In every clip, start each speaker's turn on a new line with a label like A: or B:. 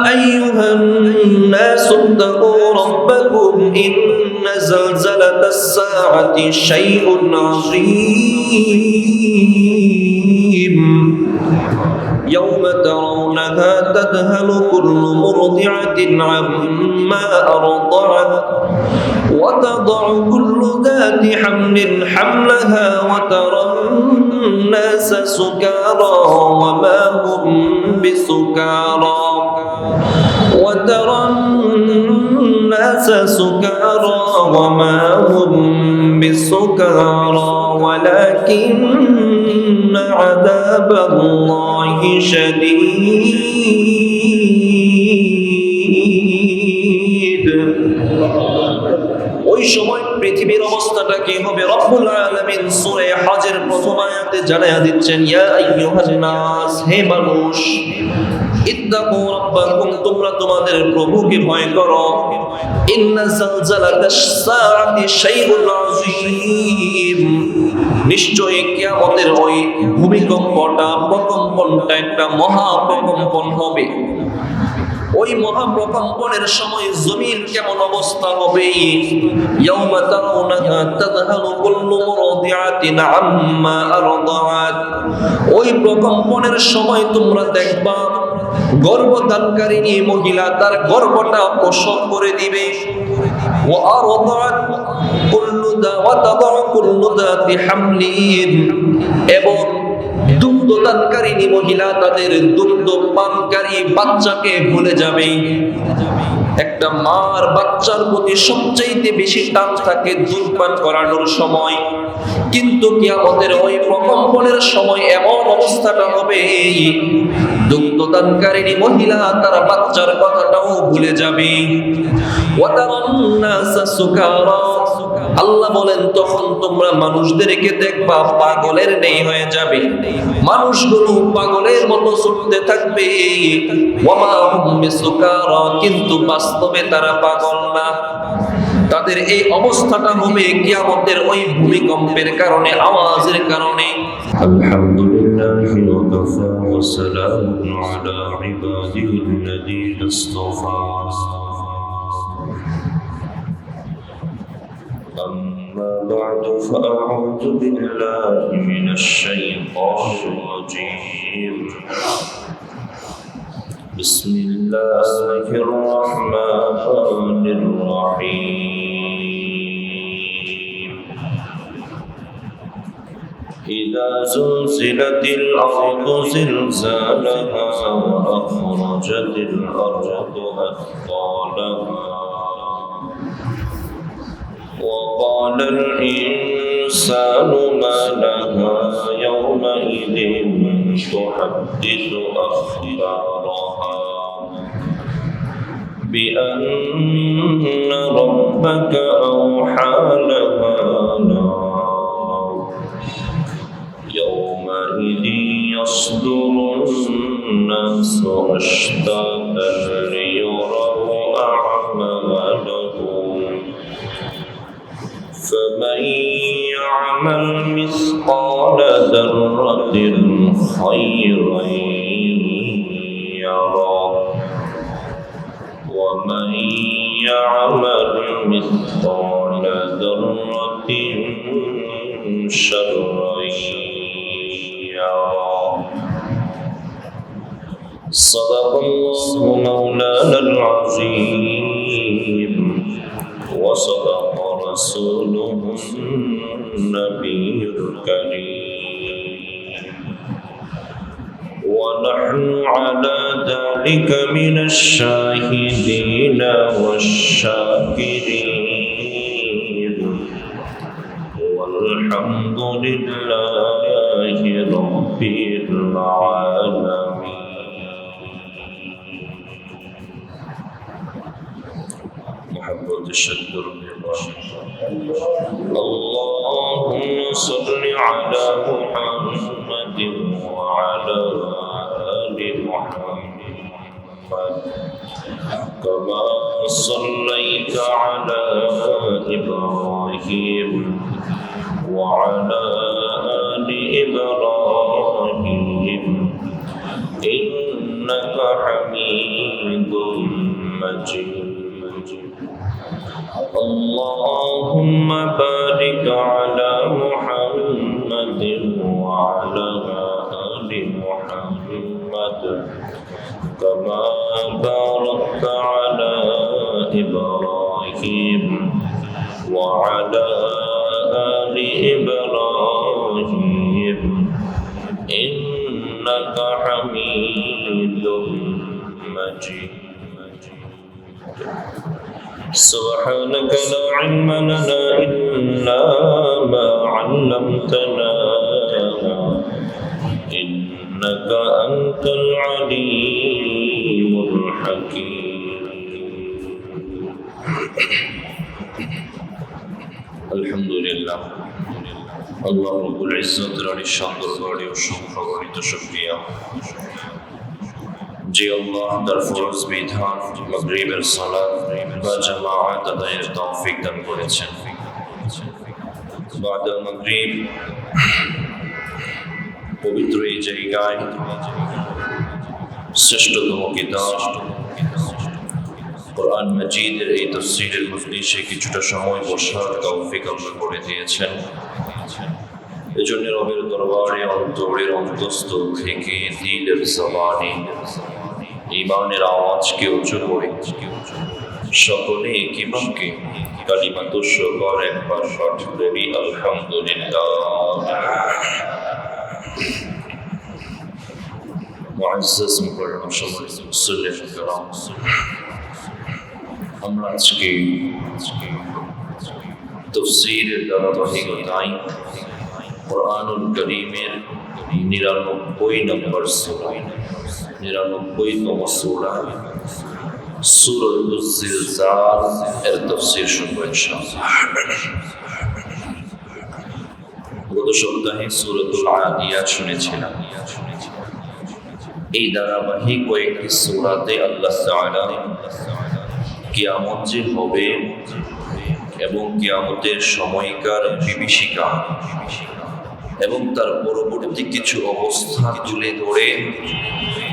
A: أيها الناس اتقوا ربكم إن زلزلة الساعة شيء عظيم يوم ترونها تذهل كل مرضعة عما أرضعت وتضع كل ذات حمل حملها وترى الناس سكارى وما هم بسكارى ولكن عذاب الله شديد ওই সময় পৃথিবীর অবস্থাটা কি হবে রব্বুল আলামিন সূরা হজের প্রথম আয়াতে জানায়া দিচ্ছেন ইয়া আইয়ুহান নাস হে মানুষ ইত্তাকু রাব্বাকুম তোমরা তোমাদের প্রভুকে ভয় করো ইন্না যালজালাতাস সাআতি শাইউন আযীম নিশ্চয়ই কিয়ামতের ওই প্রকম্পনটা একটা মহা প্রকম্পন হবে ওই মহাপ্রকম্পনের সময় জমিন কেমন অবস্থা হবে ইয়াউমা তারাউনাহা তাযহালু কুল্লু মুরদিআতিন আম্মা আরদাআত ওই প্রকম্পনের সময় তোমরা দেখবা গর্ভধারণকারিণী মহিলা তার গর্ভটা প্রসব করে দিবে ওয়া আরদাআত কুল্লু যাতি হামলিন এবং দুগ্ধদানকারিণী মহিলা তাদের দুগ্ধ পানকারী বাচ্চাকে ভুলে যাবে একটা মার বাচ্চার প্রতি সবচেয়ে বেশি টান থাকে দুধ পান করানোর সময় কিন্তু কিয়ামতের ওই প্রকম্পনের সময় এমন অবস্থাটা হবে দুগ্ধদানকারিণী মহিলা তার বাচ্চার কথাটাও ভুলে যাবে আল্লাহ বলেন তখন তোমরা মানুষদেরকে দেখবা পাগলের ন্যায় হয়ে যাবে মানুষগুলো পাগলের মতো ছুটতে থাকবে ওয়ামা হুম বিসুকারা কিন্তু বাস্তবে তারা পাগল না তাদের এই অবস্থাটা হবে কিয়ামতের ওই ভূমিকম্পের কারণে আওয়াজের কারণে
B: আলহামদুলিল্লাহি ওয়া কাফা ওয়া সালামুন আলা ইবাদিহিল্লাযীনা ইসতাফা أما بعد فأعوذ بالله من الشيطان الرجيم بسم الله الرحمن الرحيم إذا زلزلت الأرض زلزالها وأخرجت الأرض أثقالها وقال الإنسان ما لها يومئذ تحدث أخبارها بأن ربك أوحى لها يومئذ يصدر الناس أشتاتا ليروا أعمالهم فمن يعمل مثقال ذرة خيرا يره ومن يعمل مثقال ذرة شرا يره صدق الله مولانا العظيم وصدق رسوله النبي الكريم ونحن على ذلك من الشاهدين والشاكرين والحمد لله رب العالمين محمد الشكر اللهم صل على محمد وعلى آل محمد كما صليت على إبراهيم وعلى آل إبراهيم إنك حميد مجيد اللهم بارك على محمد وعلى آل محمد كما باركت على إبراهيم وعلى آل إبراهيم إنك حميد مجيد سبحانك لا علم لنا إلا ما علمتنا إنك أنت العليم الحكيم الحمد لله আল্লাহ রব্বুল ইজ্জতের আলিশান দরবারে অসংখ্য গণিত শুকরিয়া যে আল্লাহ তার ফরজ বিধান মাগরিবের সালাত বা জামাআত আদায়ের তৌফিক দান করেছেন। বাদা মাগরিব পবিত্র এই জায়গায় শ্রেষ্ঠতম কিতাব কোরআন মাজিদের এই তাফসীরের মজলিসে কিছুটা সময় বসার তৌফিক আল্লাহ করে দিয়েছেন। এজন্য রবের দরবারে অন্তরের অন্তঃস্থল থেকে দিলের জবানে ঈমানের আওয়াজকে উঁচু করে সকলে একই বাক্যে কালিমাতুশ শুকর একবার পাঠ করি আলহামদুলিল্লাহ। মুআজ্জাজ মুকাররম সম্মানিত মুসল্লিন কিরাম, আমরা আজকে তাফসীরের ধারাবাহিকতায় কুরআনুল কারীমের ৯৯ নম্বর সূরা ৯৯তম সূরা সূরাতুজ জিলজাল এর তাফসীর শুনবো ইনশাআল্লাহ। গত সপ্তাহে সূরাতুল আদিয়াত শুনেছিলাম। এই ধারাবাহিক কয়েকটি সূরাতে আল্লাহ তাআলা কিয়ামত যে হবে এবং কিয়ামতের সময়কার বিভীষিকা এবং তার পরবর্তী কিছু অবস্থা তুলে ধরে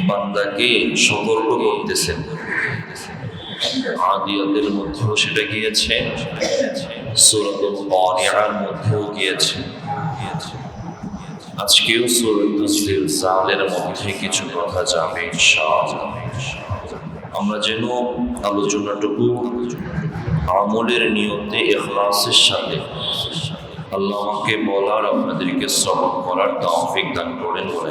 B: বান্দাকে সতর্ক করতেছেন। আদিয়াতের মধ্যেও সেটা গিয়েছে, সূরাতুল কারিয়ার মধ্যেও গিয়েছে, আজকেও সূরাতুল জিলজালের মধ্যে কিছু কথা যাবে ইনশাআল্লাহ। আমরা যেন আলোচনাটুকু আমলের নিয়তে ইখলাসের সাথে আল্লাহ আমাকে বলার আপনাদেরকে শ্রবণ করার তৌফিক দান করেন বলে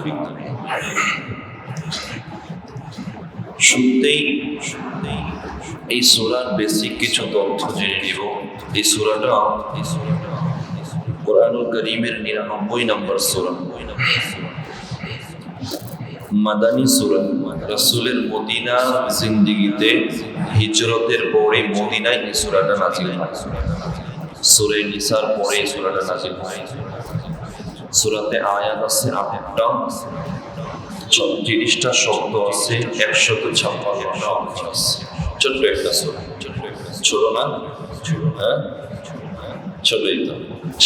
B: শুনতেই এই সূরার বেসিক কিছু তথ্য জেনে নিব। এই সূরাটা কোরআনুল কারীমের ৯৯ নম্বর সূরা, মাদানী সূরা। রাসূলের মদিনা জিন্দেগিতে হিজরতের পরে মদিনায় এই সূরাটা নাযিল হয়। সূরা নিসার পরে এই সূরাটা নাযিল হয়। সূরাতে আয়াত আছে ৮টা, ৩৬টা শব্দ আছে, ১৫৬টা অক্ষর আছে। ছোট্ট একটা সূরা, ছোট না? হ্যাঁ, ছোটই তো।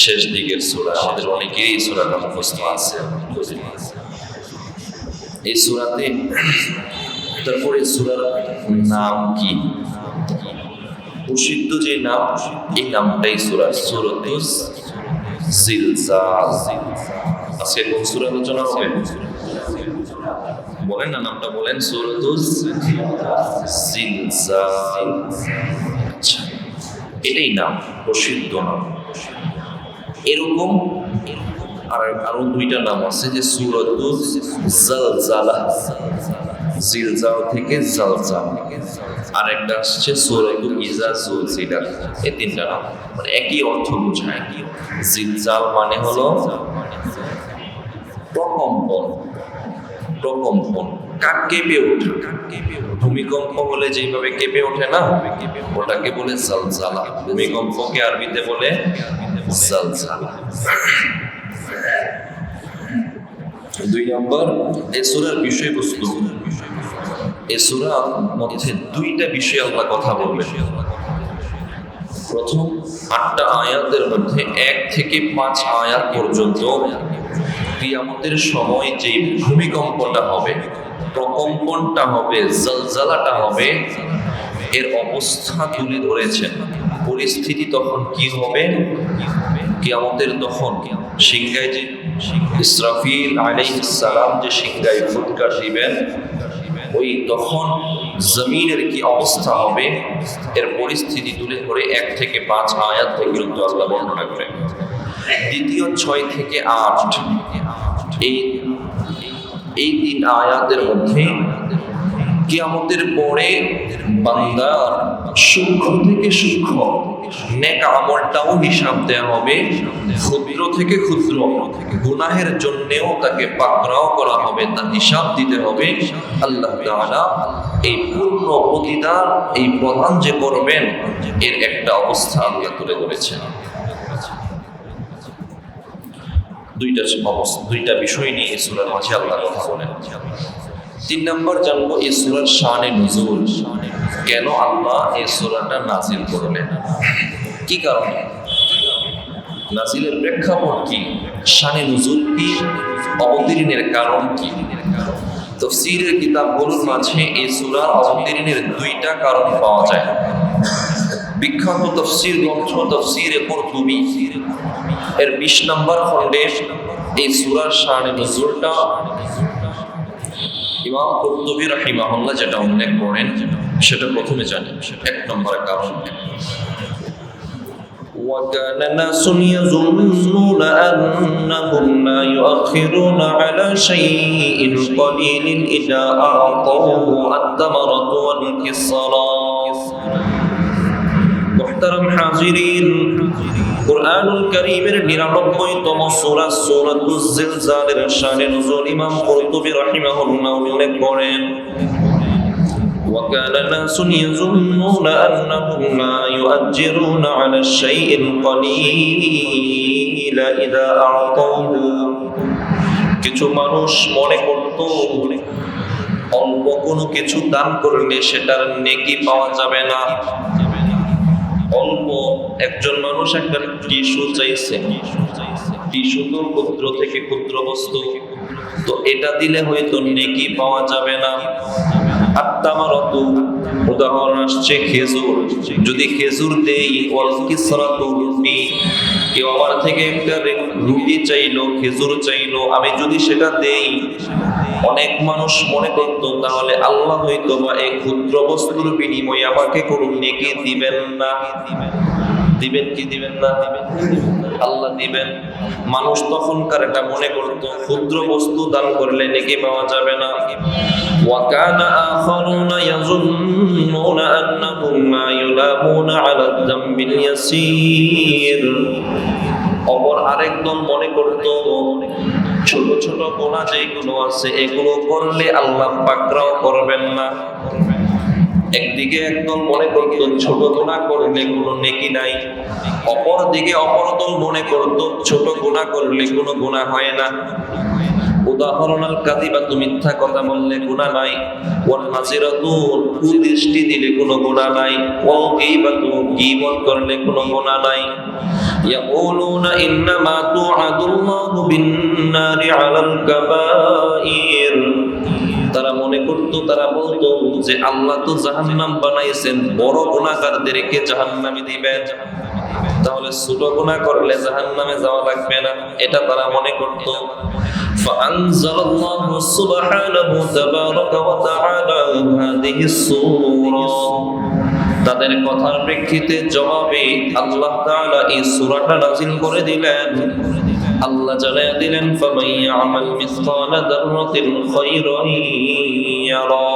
B: শেষ দিকের সূরা, আমাদের অনেকেরই এই সূরাটা মুখস্থ আছে। এই সূরাতে তারপরে সূরার নাম কি? প্রসিদ্ধ যে নাম, এই নামটাই সূরার সূরাতুজ জিলজাল। আজকে কোন সূরা আলোচনা হবে? বলেন না, নামটা বলেন। সূরাতুজ জিলজাল। আচ্ছা, এটাই নাম, প্রসিদ্ধ নাম। এরকম আরো দুইটা নাম আছে, যে সূরাতুজ জালজালা, জিলজাল থেকে জালজাল, আর একটা আসছে সূরাতুল ইজা জুলজিলাত। এই তিনটা নাম মানে একই অর্থ বোঝায়। জিলজাল মানে হলো প্রকম্পন, প্রকম্পন, কেঁপে ওঠা। ভূমিকম্প হলে যেভাবে কেঁপে ওঠে না, ওটাকে বলে জালজালা। ভূমিকম্পকে আরবিতে বলে জালজালা। ২ নম্বর, এই সূরার বিষয়বস্তু। এই সূরার মধ্যে ২টা বিষয়ে আল্লাহ কথা বলবেন। প্রথম ৮টা আয়াতের মধ্যে ১ থেকে ৫ আয়াত পর্যন্ত কিয়ামতের সময় যে ভূমিকম্পটা হবে, প্রকম্পনটা হবে, জালজালাটা হবে, এর অবস্থা তুলে ধরেছেন। পরিস্থিতি তখন কি হবে, কিয়ামতের তখন সিংহায় যে ইসরাফিল আলাইহিস সালাম যে সিংহায় ফুৎকার দিবেন, ওই তখন জমিনের কি অবস্থা হবে এর পরিস্থিতি তুলে ধরে 1 থেকে 5 আয়াত পর্যন্ত আল্লাহ বর্ণনা করেন। দ্বিতীয় 6 থেকে 8 এই 3 আয়াতের মধ্যে কিয়ামতের পরে বান্দার সূক্ষ্ম থেকে সূক্ষ্ম নেক আমলটাও হিসাব দেওয়া হবে, ক্ষুদ্র থেকে ক্ষুদ্র গুনাহের জন্যেও তাকে পাকড়াও করা হবে, তার হিসাব দিতে হবে। আল্লাহ তাআলা এই পূর্ণ প্রতিদান এই প্রদান যে করবেন এর একটা অবস্থা আল্লাহ তুলে ধরেছেন। দুইটা বিষয় নিয়ে এই সূরার মাঝে আল্লাহ কথা বলেন। 3 নম্বর জানবো এই সূরার শানে নুজুল, কেন আল্লাহ এই সূরাটা নাজিল করলেন, কি কারণে, নাজিলের প্রেক্ষাপট কি, শানে নুজুল কি, অবতীর্ণের কারণ কি। তাফসীরের কিতাবগুলোর মাঝে এই সূরার অবতীর্ণের 2টা কারণ পাওয়া যায়। বিখ্যাত তাফসীর গ্রন্থ তাফসীরে কুরতুবী এর 20 নম্বর খণ্ডে এই সূরার শানে নুজুলটা ইমাম কুরতুবী রাহিমাহুল্লাহ যেটা উল্লেখ করেন সেটা প্রথমে জানি। 1 নম্বর কারণ,
A: وَكَانَ نَاسٌ يَظُنُّونَ أَنَّهُمْ لَا يُؤَخِّرُونَ عَلَى شَيْءٍ قَلِيلٍ إِذَا أَعْطَوْهُ الثَّمَرَةُ وَالْكِسْرَى। মুহতারাম হাজিরিন, কুরআনুল কারীমের 99তম সূরা সূরাতুজ জিলজালের শানে নুজুল ইমাম কুরতুবী রাহিমাহুল্লাহ উল্লেখ করেন, وَكَانَ نَاسٌ يَظُنُّونَ أَنَّهُمْ لَا يُؤَجِّرُونَ عَلَى الشَّيْءِ الْقَلِيلِ إِذَا أَعْطَوْهُ। কিছু মানুষ মনে করত অল্প কোনো কিছু দান করলে সেটার নেকি পাওয়া যাবে না। অল্প একজন মানুষ একটা টিস্যু চাইছে, টিস্যু তো ক্ষুদ্র থেকে ক্ষুদ্র বস্তু, তো এটা দিলে হয়তো নেকি পাওয়া যাবে না। আত্মামারতু উদাহরণ আসছে খেজুর, যদি খেজুর দেই, ওয়াল কিসরাতু রুটি, কেউ আমার থেকে একটা রুটি চাইলো, খেজুর চাইলো, আমি যদি সেটা দেই, অনেক মানুষ মনে করত তাহলে আল্লাহ হয়তো বা এই ক্ষুদ্র বস্তুর বিনিময়ে আমাকে কোনো নেকি দিবেন না। দিবেন কি দিবেন না? আল্লাহ দিবেন। মানুষ তখনকার এটা মনে করত ক্ষুদ্র বস্তু দান করলে নেকি পাওয়া যাবে না। وَكَانَ آخَرُونَ يَظُنُّونَ أَنَّهُمْ لَا يُلَامُونَ عَلَى الذَّنبِ الْيَسِيرِ। অপর আরেক দল মনে করত ছোট ছোট গুনাহ যেগুলো আছে এগুলো করলে আল্লাহ পাকড়াও করবেন না। একদিকে একদল মনে করত ছোট গুনাহ করলে কোনো নেকি নাই, অপর দিকে অপর দল মনে করত ছোট গুনাহ করলে কোনো গুনাহ হয় না। উদাহরণ, আল কাযিবাতু, মিথ্যা কথা বললে গুনাহ নাই, ওয়াল নাযিরাতু, কুদৃষ্টি দিলে কোনো গুনাহ নাই, ওয়াল গীবাতু, গীবত করলে কোনো গুনাহ নাই। ইয়াকুলুনা ইন্নামা তুআদুল্লাহু বিন-নারি আলাল কাবাইর। তারা মনে করত, তারা বলতো যে আল্লাহ তো জাহান্নাম বানাইছেন, বড় গুনাহগারদেরকে জাহান্নামে দিবেন, তাহলে ছোট গুনাহ করলে জাহান্নামে যাওয়া লাগবে না, এটা তারা মনে করত। ফাআনজালাল্লাহু সুবহানাহু তাবারাকা ওয়া তাআলা হাযিহি সূরা। তাদের কথার প্রেক্ষিতে জবাবে আল্লাহ তাআলা এই সূরাটা নাযিল করে দিলেন। আল্লাহ জানায়া দিলেন, ফামান ইয়ামাল মিসকালা যাররাতিন খায়রান ইয়ারা।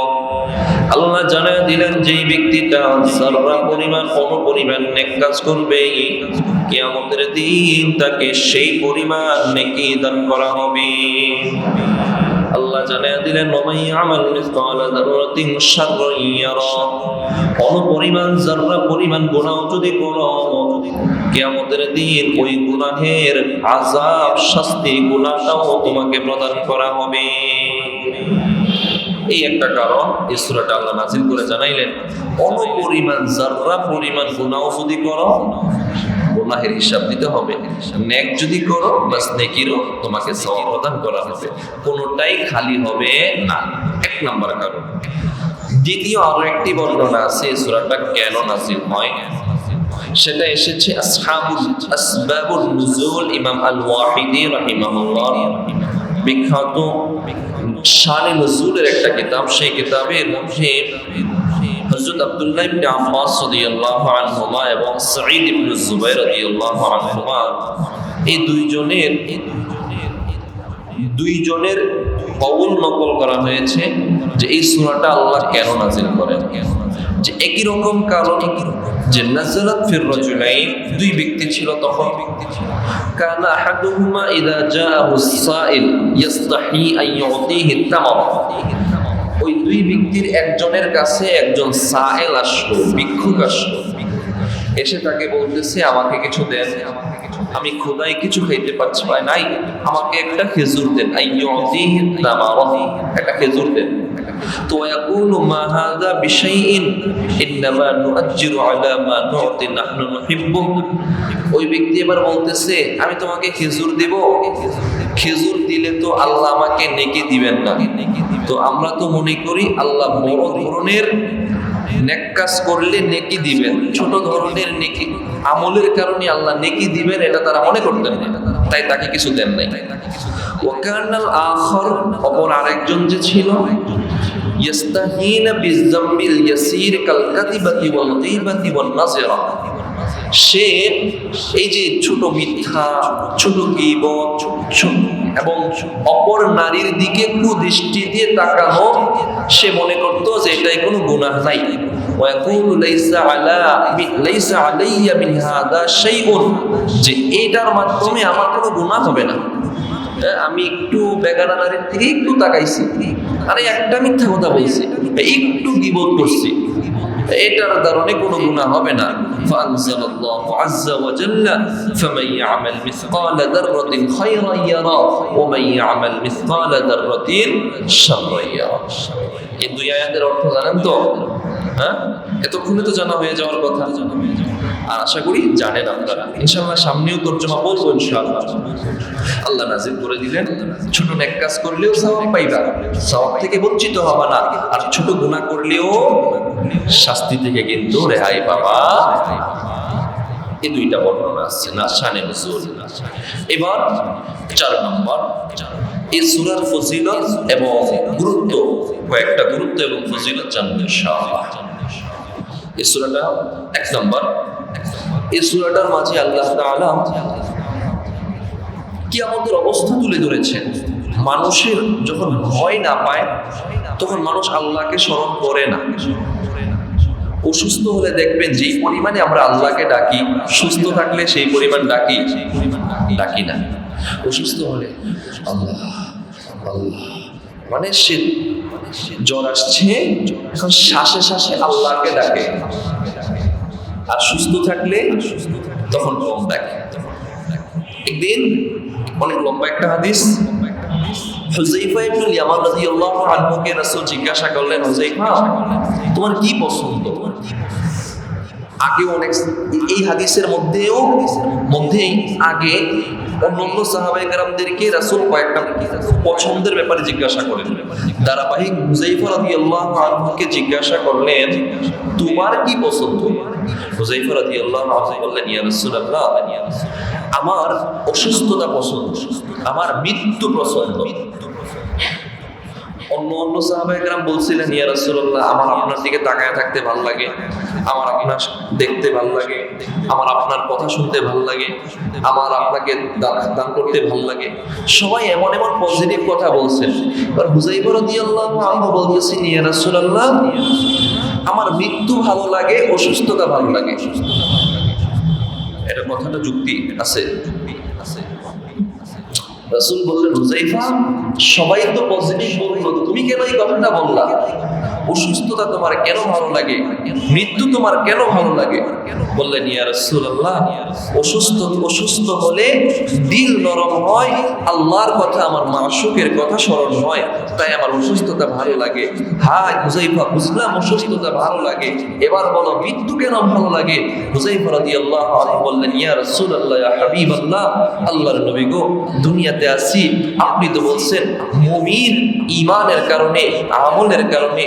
A: আল্লাহ জানায়া দিলেন যেই ব্যক্তিটা যাররা পরিমাণ অনুপরিমাণ নেক কাজ করবে, কিয়ামতের দিন তাকে সেই পরিমাণ নেকি দান করা হবে। আল্লাহ জানায়া দিলেন, ওমান ইয়ামাল মিসকালা যাররাতিন শাররান ইয়ারা। অনুপরিমাণ যাররা পরিমাণ গুনাহ যদি করো, কিয়ামতের দিন ওই গুনাহের আযাব, শাস্তি, গুনাহটাও তোমাকে প্রদান করা হবে। এই একটা কারণ এই সূরাটা আল্লাহ নাযিল করে জানাইলেন, অনুপরিমাণ যাররা পরিমাণ গুনাহ যদি করো, গুনাহের হিসাব দিতে হবে। নেক যদি করো, বাস নেকিরও তোমাকে সওয়াব প্রদান করা হবে, কোনোটাই খালি হবে না। 1 নাম্বার কারণ।
B: দ্বিতীয় আরো একটি বর্ণনা আছে এই সূরাটা কেন নাযিল হয়, সেটা এসেছে আসবাবুন নুজুল ইমাম আল-ওয়াহিদি রাহিমাহুল্লাহ বিখ্যাত শানে নুজুলের একটা কিতাব। সেই কিতাবের মধ্যে হযরত আব্দুল্লাহ ইবনে আব্বাস রাদিয়াল্লাহু আনহুমা এবং সাঈদ ইবনে জুবাইর রাদিয়াল্লাহু আনহুমা এই দুইজনের কওল নকল করা হয়েছে যে এই সূরাটা আল্লাহ কেন নাযিল করেন। যে একই রকম কারণ যে নাযালাত ফির রাজুলাইন, দুই ব্যক্তি ছিল তখন। কানা আহাদুহুমা ইযা জাআহু সাইল ইস্তাহি আন ইউতিহি তামার, ওই দুই ব্যক্তির একজনের কাছে একজন সাইল আসলো, ভিক্ষুক আসলো, এসে তাকে বলতেছে আমাকে কিছু দেন, আমি খোদাই কিছু খাইতে পারছি নাই, আমাকে একটা খেজুর দেন, আইয়ুতিহি তামার, একটা খেজুর দেন। তো ইয়াকুলু মা হাযা বিশাইইন ইন্নামা নুআজ্জিরু আলা মা নুতি নাহনু নুহিব্বু, ওই ব্যক্তি এবার বলতেছে আমি তোমাকে খেজুর দেব, খেজুর দিলে তো আল্লাহ আমাকে নেকি দিবেন না, তো আমরা তো মনে করি আল্লাহ বড় ধরনের নেক কাজ করলে নেকি দিবেন, ছোট ধরনের নেকি আমলের কারণে আল্লাহ নেকি দিবেন এটা তারা মনে করতেন না, তাই তাকে কিছু দেন নাই। ওয়াকানাল আখর, অপর আরেকজন যে ছিল, ইস্তাহিনা বিযামবিল ইয়াসির কাল কাযিবাতি ওয়াল গীবাতি ওয়ান নাযরা, সে এই যে ছোট মিথ্যা, ছোট গীবত এবং অপর নারীর দিকে কুদৃষ্টি দিয়ে তাকানো, সে মনে করতো যে এটাই কোনো গুনাহ নাই। ওয়াকুলু লাইসা আলাইয়া মিন হাদা শাইউন, যে এটার মাধ্যমে আমার কোনো গুনাহ হবে না, আমি একটু বেগানা নারীর দিকে একটু তাকাইছি, আরে একটা মিথ্যা কথা বলছি, একটু গীবত করছি, এটার কারণে কোনো গুনাহ হবে না। ফাআনজালাল্লাহু আযজা ওয়া জাল্লা ফামান ইয়ামাল মিসকালা দাররাতিন খায়রান ইয়ারা ওয়া মান ইয়ামাল মিসকালা দাররাতিন শাররান ইয়ারা। এই দুই আয়াতের অর্থ জানেন তো? হ্যাঁ, এতক্ষণে তো জানা হয়ে যাওয়ার কথা, আর আশা করি জানেন আপনারা। ইনশাআল্লাহ সামনেও তরজমা বলবো ইনশাআল্লাহ। আল্লাহ নাযিল করে দিলেন ছোট নেক কাজ করলেও সওয়াব পাইবা, সওয়াব থেকে বঞ্চিত হবা না, আর ছোট গুনাহ করলেও শাস্তি থেকে কিন্তু রেহাই পাবা। এই দুইটা বর্ণনা আছে না শানে নুজুল। এবার 4 নম্বর, এই সূরার ফজিলত এবং গুরুত্ব, কয়েকটা গুরুত্ব এবং ফজিলত জানবো ইনশাআল্লাহ। এই সূরাটা 1 নম্বর, এই সূরাটার মাঝে আল্লাহ তাআলা কিয়ামতের অবস্থা তুলে ধরেছেন। মানুষের যখন ভয় না পায় তখন মানুষ আল্লাহকে স্মরণ করে না। অসুস্থ হলে দেখবেন যেই পরিমাণে আমরা আল্লাহকে ডাকি, সুস্থ থাকলে সেই পরিমাণ ডাকি না। অসুস্থ হলে আল্লাহ আল্লাহ, মানে সে জ্বর আসছে, এখন শ্বাসে শ্বাসে আল্লাহকে ডাকে, আর সুস্থ থাকলে তখন কম ডাকে। একদিন অনেক লম্বা একটা হাদিস, হুযায়ফা ইবনুল ইয়ামান রাদিয়াল্লাহু আনহুকে রাসূল জিজ্ঞাসা করলেন, হুযায়ফা তোমার কি পছন্দ? আগে অনেক এই হাদিসের মধ্যেই আগে অন্যান্য সাহাবায়ে কেরামদেরকে রাসূল কয়েকটা পছন্দের ব্যাপারে জিজ্ঞাসা করেন। ধারাবাহিক হুযায়ফা রাদিয়াল্লাহু আনহুকে জিজ্ঞাসা করলেন তোমার কি পছন্দ? হুযায়ফা রাদিয়াল্লাহু আনহু বললেন, ইয়া রাসূলুল্লাহ, আমার অসুস্থতা পছন্দ, আমার মৃত্যু পছন্দ। অন্য সাহাবায়ে কেরাম বলছিলেন, ইয়া রাসূলুল্লাহ, আমার আপনার দিকে তাকায় থাকতে ভালো লাগে, আমার আপনার দেখতে ভালো লাগে, আমার আপনার কথা শুনতে ভালো লাগে, আমার আপনাকে দান করতে ভালো লাগে। সবাই এমন এমন পজিটিভ কথা বলছেন। আর হুযায়ফা রাদিয়াল্লাহু আনহু বলতেছেন, ইয়া রাসূলুল্লাহ, আমার মৃত্যু ভালো লাগে, অসুস্থতা ভালো লাগে। এটা কথাটা যুক্তি আছে। রাসূল বললেন, হুযায়ফা, সবাই তো পজিটিভ বললো, তুমি কেন এই কথাটা বললা? অসুস্থতা তোমার কেন ভালো লাগে, মৃত্যু তোমার কেন ভালো লাগে? বললেন, ইয়া রাসূলুল্লাহ, অসুস্থ হলে দিল নরম হয়, আল্লাহর কথা, আমার মাশুকের কথা স্মরণ হয়, তাই আমার অসুস্থতা ভালো লাগে। হায় হুযায়ফা, বুঝলাম অসুস্থতা ভালো লাগে, এবার বলো মৃত্যু কেন ভালো লাগে? হুযায়ফা রাদিয়াল্লাহু আনহু বললেন, ইয়া রাসূলুল্লাহ, ইয়া হাবিবাল্লাহ, আল্লাহর নবী গো, দুনিয়াতে দুনিয়াতে আছি, আপনি তো বলছেন মুমিন ঈমানের কারণে, আমলের কারণে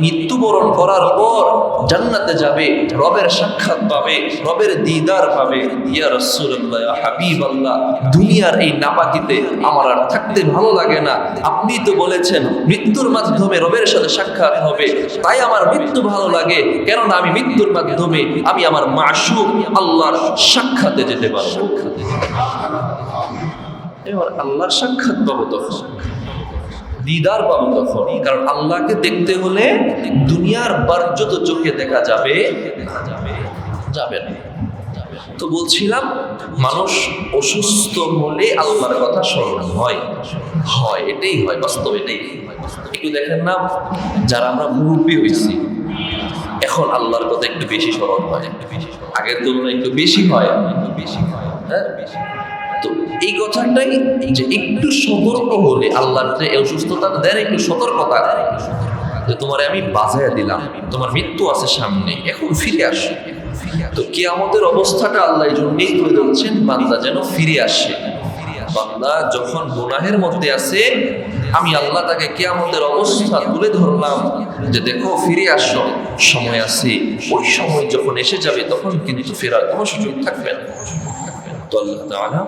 B: মৃত্যুবরণ করার পর জান্নাতে যাবে, রবের সাক্ষাৎ পাবে, রবের দিদার পাবে। ইয়া রাসূলুল্লাহ, ইয়া হাবিবাল্লাহ, দুনিয়ার এই নাপাকিতে আমার আর থাকতে ভালো লাগে না। আপনি তো বলেছেন মৃত্যুর মাধ্যমে রবের সাথে সাক্ষাৎ হবে, তাই আমার মৃত্যু ভালো লাগে, কেননা আমি মৃত্যুর মাধ্যমে আমি আমার মাশুক আল্লাহর সাক্ষাতে যেতে পারবো। এবার আল্লাহর সাক্ষাৎ পাবো তখন, দিদার পাবো তখন। কারণ আল্লাহকে দেখতে হলে দুনিয়ার বাহ্যত চোখে দেখা যাবে যাবে না। তো বলছিলাম, মানুষ অসুস্থ হলে আল্লাহর কথা স্মরণ হয়, এটাই হয়, বাস্তব এটাই। একটু দেখেন না, যারা আমরা মুরব্বী হয়েছি এখন আল্লাহর কথা একটু বেশি স্মরণ হয়, আগের তুলনায় একটু বেশি হয়। হ্যাঁ, তো এই কথাটাই যে একটু সতর্ক হলে আল্লাহর যে অসুস্থতা দেন, একটু সতর্কতা যে তোমারে আমি বাজায়া দিলাম, তোমার মৃত্যু আছে সামনে, এখন ফিরে আসো। তো কিয়ামতের অবস্থাটা আল্লাহ এই জন্যই তুলে ধরছেন, বান্দা যেন ফিরে আসে। বান্দা যখন গুনাহের মধ্যে আছে, আমি আল্লাহ তাকে কিয়ামতের অবস্থা তুলে ধরলাম যে দেখো ফিরে আসো, সময় আছে। ওই সময় যখন এসে যাবে তখন কিন্তু ফেরার কোনো সুযোগ থাকবে না। তো আল্লাহ তাআলা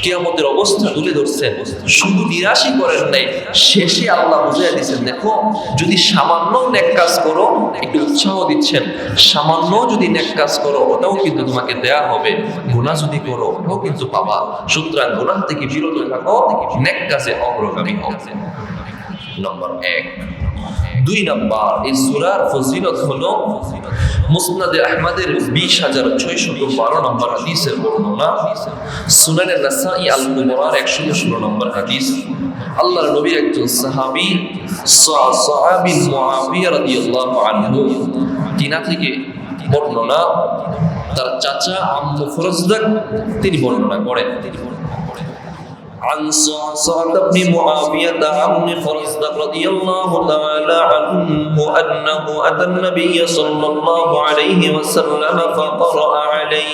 B: কিয়ামতের অবস্থা তুলে ধরছেন, শুধু নিরাশই করেন নাই, শেষে আল্লাহ বুঝিয়ে দিচ্ছেন দেখো যদি সামান্য নেক কাজ করো, একটু উৎসাহ দিচ্ছেন, সামান্য যদি নেক কাজ করো ওটাও কিন্তু তোমাকে দেয়া হবে, গুনাহ যদি করো ওটাও কিন্তু পাবা। সুতরাং গুনাহ থেকে বিরত থাকো, নেক কাজে অগ্রগামী হও। নম্বর 1। 2 নম্বর, এই সূরার ফজিলত হলো মুসনাদে আহমদের 20,612 নম্বর হাদিসের বর্ণনা, সুনানে নাসাই আল কুবরার 116 নম্বর হাদিস। আল্লাহর নবীর একজন সাহাবী সাহাবী মুআবিয়া রাদিয়াল্লাহু আনহু, তিনা থেকে বর্ণনা, তার চাচা আম্মু ফরজদাক তিনি বর্ণনা করেন। عن صعصعة بن معاوية عن فرزدق رضي الله تعالى عنه أنه أتى النبي صلى الله عليه وسلم فقرأ عليه।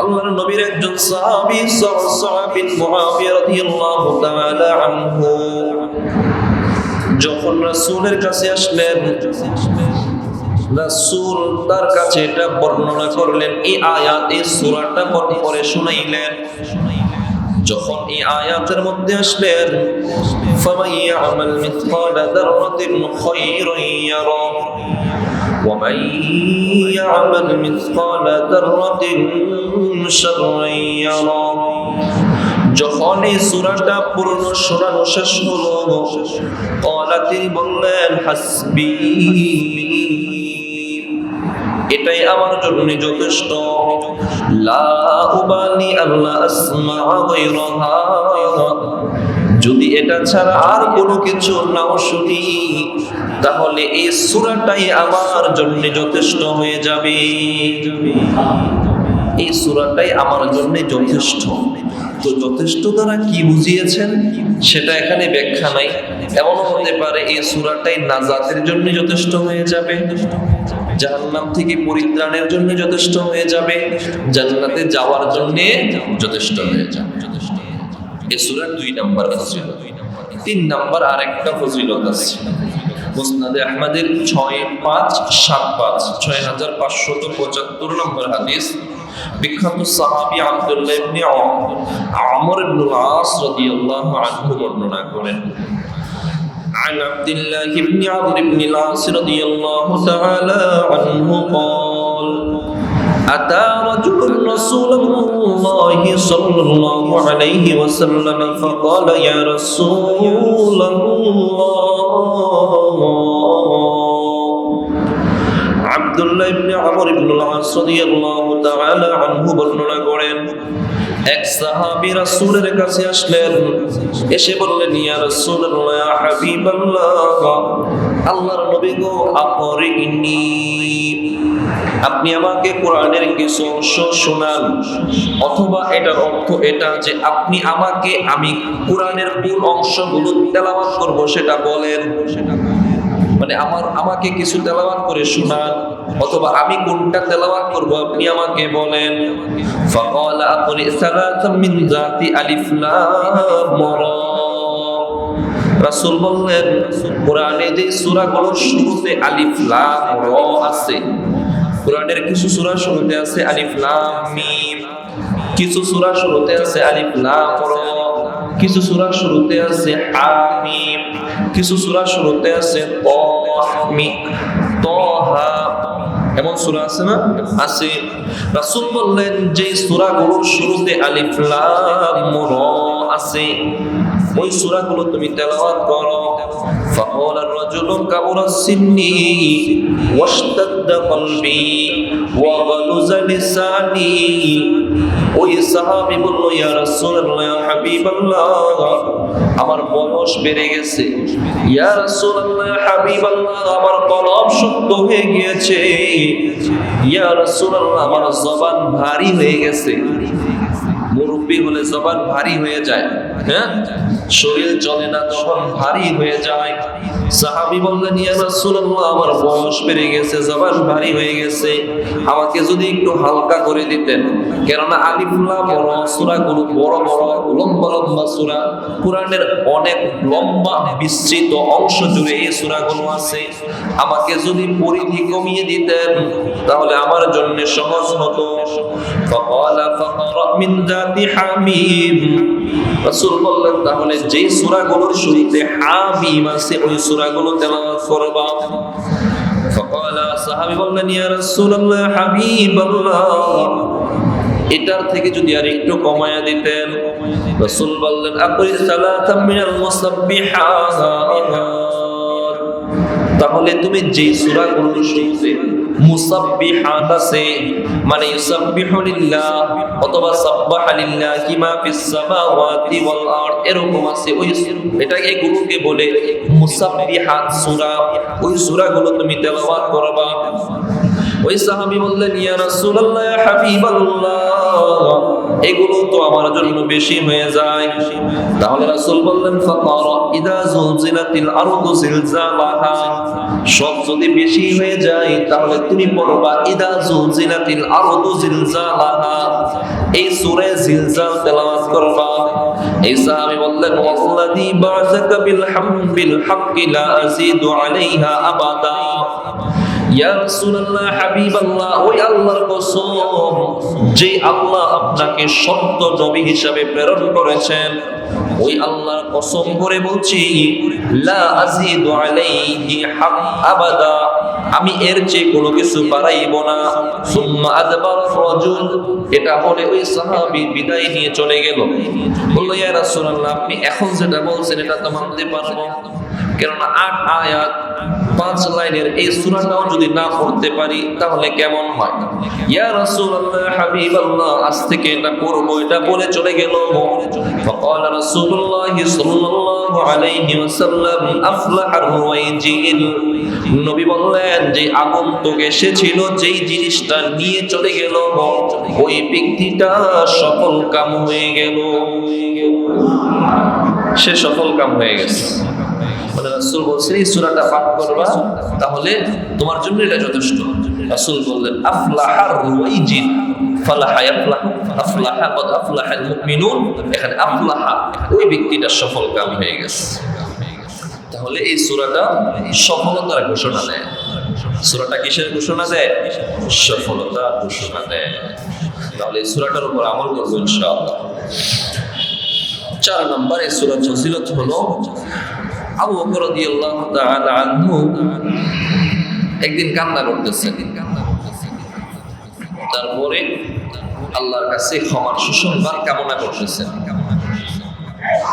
B: আল্লাহর নবীর একজন সাহাবী সা'সা বিন মুআবিয়া রাদিয়াল্লাহু তাআলা আনহু যখন রাসূলের কাছে আসলেন, রাসূল তার কাছে এটা বর্ণনা করলেন, এই আয়াত, এই সূরাটা পড়ে শুনাইলেন। যখন এই আয়াতের মধ্যে আসলেন, ফামান ইয়া'মাল মিসকালা যাররাতিন খায়রান ইয়ারা ওয়া মান ইয়া'মাল মিসকালা যাররাতিন শাররান ইয়ারা। যখন এই সূরাটা পূর্ণ শোনানো শেষ হলো, ক্বালা, তিনি বললেন, হাসবি, এটাই আমার জন্য যথেষ্ট, লা উবালি আল্লাহ আসমা গায়রাহা, যদি এটা ছাড়া আর কোনো কিছু নাও শুনি তাহলে এই সূরাটাই আমার জন্য যথেষ্ট হয়ে যাবে, এই সূরাটাই আমার জন্য যথেষ্ট। তো যথেষ্ট দ্বারা কি বুঝিয়েছেন সেটা এখানে ব্যাখ্যা নাই। এমনও হতে পারে এই সূরাটাই নাজাতের জন্য যথেষ্ট হয়ে যাবে, জাহান্নাম থেকে পরিত্রাণের জন্য যথেষ্ট হয়ে যাবে, জান্নাতে যাওয়ার জন্য যথেষ্ট হয়ে যাবে। এই সূরার 2 নম্বর ফজিলত। 3 নম্বর আরেকটা ফজিলত আছে, মুসনাদে আহমদের 6575 নম্বর হাদিস। বিখ্যাত সাহাবী আব্দুল্লাহ ইবনে আমর ইবনে আস রাদিয়াল্লাহু আনহু বর্ণনা করেন, عن عبد الله بن عمرو بن العاص رضي الله تعالى عنه قال أتى رجل رسول الله صلى الله عليه وسلم فقال يا رسول الله। আব্দুল্লাহ ইবনে আমর ইবনে আস রাদিয়াল্লাহু তাআলা আনহু বর্ণনা করেন, এক সাহাবী রাসূলের কাছে আসলেন, এসে বললেন, ইয়া রাসূলুল্লাহ, ইয়া হাবিবাল্লাহ, আল্লাহর নবী গো, আকরিনি, আপনি আমাকে কোরআনের কিছু অংশ শোনান, অথবা এটার অর্থ এটা যে আপনি আমাকে, আমি কোরআনের কোন অংশগুলো তেলাওয়াত করব সেটা বলেন।
A: মানে আমাকে কিছু তেলাওয়াত করে শোনান, অথবা আমি কোনটা তেলাওয়াত করব আপনি আমাকে বলেন। ফাকালা আকুল সালাতাম মিন যাতি আলিফ লাম রা। রাসূল বললেন কোরআনে যে সূরাগুলোর শুরুতে আলিফ লাম রা আছে, কোরআনের কিছু সূরা শুরুতে আছে আলিফ লাম মিম, কিছু সূরা শুরুতে আছে আলিফ লাম রা, কিছু সূরা শুরুতে আছে হামিম, কিছু সূরা শুরুতে আছে তাহা, এমন সূরা আছে না? আছে। রাসূল বললেন যে সূরাগুলোর শুরুতে আলিফ লাম রা আছে ওই সূরাগুলো তুমি তেলাওয়াত করো। ফাকাল আর-রাজুলু কাবুরা সিন্নি ওয়াশতাদ্দা কলবি ওয়া গালুযা লিসানি। ওই সাহাবী বলল, ইয়া রাসূলুল্লাহ, ইয়া হাবিবাল্লাহ, আমার বয়স বেড়ে গেছে। ইয়া রাসূলুল্লাহ, ইয়া হাবিবাল্লাহ, আমার কলব শক্ত হয়ে গিয়েছে। ইয়া রাসূলুল্লাহ, আমার জবান ভারী হয়ে গেছে। মুরব্বী হলে জবান ভারী হয়ে যায়, হ্যাঁ, শরীর চলে না তখন ভারী হয়ে যায়। সাহাবী বললেন, ইয়া রাসূলুল্লাহ, আমার বয়স বেড়ে গেছে, জবান ভারী হয়ে গেছে, আমাকে যদি একটু হালকা করে দিতেন। কেননা আলিফ লাম রা সূরাগুলো বড় বড় লম্বা লম্বা সূরা, কোরআনের অনেক লম্বা বিস্তৃত অংশ জুড়ে এই সূরাগুলো আছে। আমাকে যদি পরিধি কমিয়ে দিতেন তাহলে আমার জন্য সহজ হতো। ফাকালা ফাকরা মিন যাতি হামিম। রাসূল বললেন, তাহলে যেই সূরাগুলোর শুরুতে হামিম আছে ওই সূরাগুলো তেলাওয়াত করবা। ফাকালা, সাহাবী বললেন, ইয়া রাসূলুল্লাহ, হাবিবাল্লাহ, এটার থেকে যদি আর একটু কমায়া দিতেন। রাসূল বললেন, আকরি সালাতাম মিনাল মুসাব্বিহাত। তাহলে তুমি যে সূরাগুলোর শুরুতে মুসাব্বিহাত আছে, মানে ইউসাব্বিহু লিল্লাহ অথবা সাব্বাহা লিল্লাহি মা ফিস সামাওয়াতি ওয়াল আরদ, এরকম আছে, ওই এটাকে এগুলোকে বলে মুসাব্বিহাত সূরা। ওই সূরাগুলো তুমি তেলাওয়াত করবা। ওই সাহাবী বললেন, ইয়া রাসূলুল্লাহ, ইয়া হাবিবাল্লাহ, এগুলো তো আমার জন্য বেশি হয়ে যায়। তাহলে রাসূল বললেন, ফাকারা ইদা যুলজিলাতিল আরদু জিলজালাহা। সব যদি বেশি হয়ে যায় তাহলে তুমি পড়বা ইদা যুলজিলাতিল আরদু জিলজালাহা, এই সূরা জিলজাল তেলাওয়াত করবা। এই সাহাবী বললেন, ওয়াল্লাযী বা'সাকা বিল হাক্কি লা আযীদু আলাইহা আবাদা। ইয়া রাসূলুল্লাহ, হাবিবাল্লাহ, ওই আল্লাহর কসম, যে আল্লাহ আপনাকে সত্য নবী হিসাবে প্রেরণ করেছেন, ওই আল্লাহর কসম করে বলছি, লা আযীদু আলাইহি হাক আবাদা, আমি এর চেয়ে কোনো কিছু বাড়াইব না। সুম্মা আদবার রাজুল, এটা বলে ওই সাহাবী বিদায় নিয়ে চলে গেল। বলল, ইয়া রাসূলুল্লাহ, আপনি এখন যেটা বলছেন এটা তো মানতে পারবো, কেননা 8 আয়াত 5 লাইনের এই সূরাটাও যদি না পড়তে পারি তাহলে কেমন হয়। ইয়া রাসূলুল্লাহ, হাবিবাল্লাহ, আজ থেকে এটা করব, এটা বলে চলে গেল। ফাকালা রাসূলুল্লাহ সাল্লাল্লাহু আলাইহি ওয়াসাল্লাম, আফলাহার রুয়াইজিল। নবী বললেন, যে আগন্তুক এসেছিল যেই জিনিসটা নিয়ে চলে গেল ওই ব্যক্তিটা সফল কাম হয়ে গেল, সে সফল কাম হয়ে গেছে। মানে রাসূল বলছেন এই সূরাটা পাঠ করবা, তাহলে তোমার জন্য এটা যথেষ্ট। রাসূল বললেন, আফলাহার রুয়াইজিল, ফালাহা ইয়াফলাহু, আফলাহা কদ আফলাহাল মুমিনুন, এখানে আফলাহা ওই ব্যক্তিটা সফল কাম হয়ে গেছে। তাহলে এই সূরাটা সফলতার ঘোষণা দেয়। সূরাটা কিসের ঘোষণা দেয়? সফলতার ঘোষণা দেয়। তাহলে এই সূরাটার উপর আমল করব ইনশাআল্লাহ। 4 নম্বর এই সূরার ফজিলত হলো, আবু বকর রাদিয়াল্লাহু তাআলা আনহু একদিন কান্না করতেছেন। তারপরে আল্লাহর কাছে ক্ষমার সুসংবাদ কামনা করতেছেন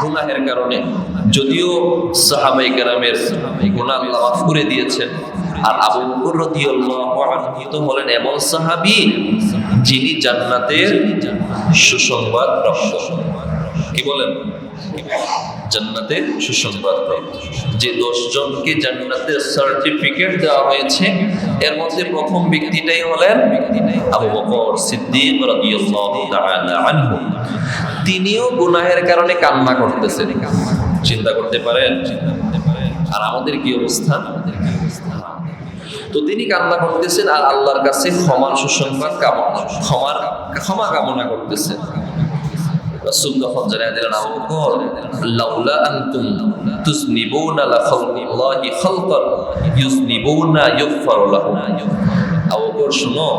A: গুনাহের কারণে। যদিও সাহাবায়ে কেরামের গুনাহ আল্লাহ মাফ করে দিয়েছেন, আর আবু বকর রাদিয়াল্লাহু আনহু তো হলেন এমন সাহাবী যিনি জান্নাতের সুসংবাদ প্রাপ্ত। কি বলেন? জান্নাতের সুসংবাদ প্রাপ্ত। যে 10 জনকে জান্নাতের সার্টিফিকেট দেওয়া হয়েছে এর মধ্যে প্রথম ব্যক্তিটাই হলেন আবু বকর সিদ্দিক রাদিয়াল্লাহু তাআলা আনহু। তিনিও গুনাহের কারণে কান্না করতেছেন। চিন্তা করতে পারেন? আর আমাদের কি অবস্থা?
B: তো তিনি কান্না করতেছেন আর আল্লাহর কাছে ক্ষমার সুসংবাদ ক্ষমা কামনা করতেছেন। রাসূল তখন জানায় দিলেন, আবু বকর, লাউলা আনতুম তুযনিবুনা লা খালকুল্লাহি খালকান ইউযনিবুনা ইগফারু লাহুম। আবু বকর শুনো,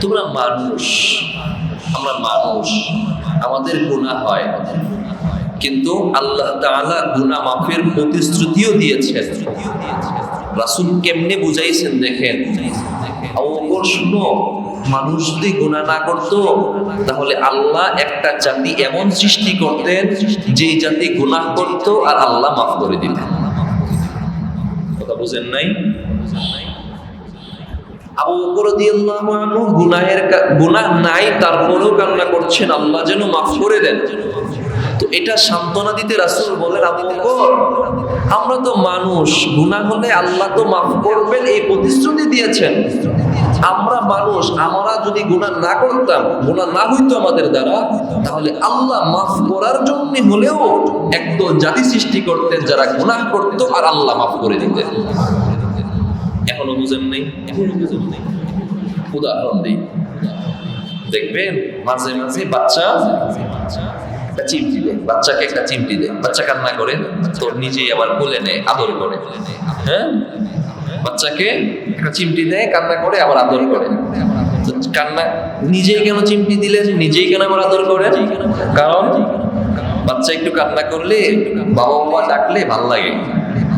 B: তোমরা মানুষ, আমরা মানুষ, আমাদের গুনাহ হয়, কিন্তু আল্লাহ তাআলা গুনাহ মাফের প্রতিশ্রুতিও দিয়েছেন। রাসূল কেমনে বুঝাইছেন দেখেন। আবু বকর শুনো, মানুষ যদি গুনাহ না করত তাহলে আল্লাহ একটা জাতি এমন সৃষ্টি করতেন যেই জাতি গুনাহ করত আর আল্লাহ মাফ করে দিতেন। কথা বুঝেন নাই? আবু বকর রাদিয়াল্লাহু আনহু গুনাহ নাই তারপরেও কান্না করছেন আল্লাহ যেন মাফ করে দেন। তো এটা সান্ত্বনা দিতে রাসূল বলেন, আবু বকর, আমরা তো মানুষ, গুনাহ হলে আল্লাহ তো মাফ করবেন এই প্রতিশ্রুতি দিয়েছেন। আমরা মানুষ, আমরা যদি গুনাহ না করতাম, গুনাহ না হইতো আমাদের দ্বারা, তাহলে আল্লাহ মাফ করার জন্য হলেও একদল জাতি সৃষ্টি করতেন যারা গুনাহ করতো আর আল্লাহ মাফ করে দিতেন। এখনো বুঝেন নেই? উদাহরণ দিই, দেখবেন মাঝে মাঝে বাচ্চা একটা চিমটি দেয়, বাচ্চাকে একটা চিমটি দেয়, বাচ্চা কান্না করে তো নিজেই আবার কোলে নেয়, আদর করে। হ্যাঁ, বাচ্চাকে একটা চিমটি দেয়, কান্না করে আবার আদর করে। কান্না নিজেই কেন চিমটি দিলে, নিজেই কেন আবার আদর করে? কারণ বাচ্চা একটু কান্না করলে বাবা বাবা ডাকলে ভালো লাগে।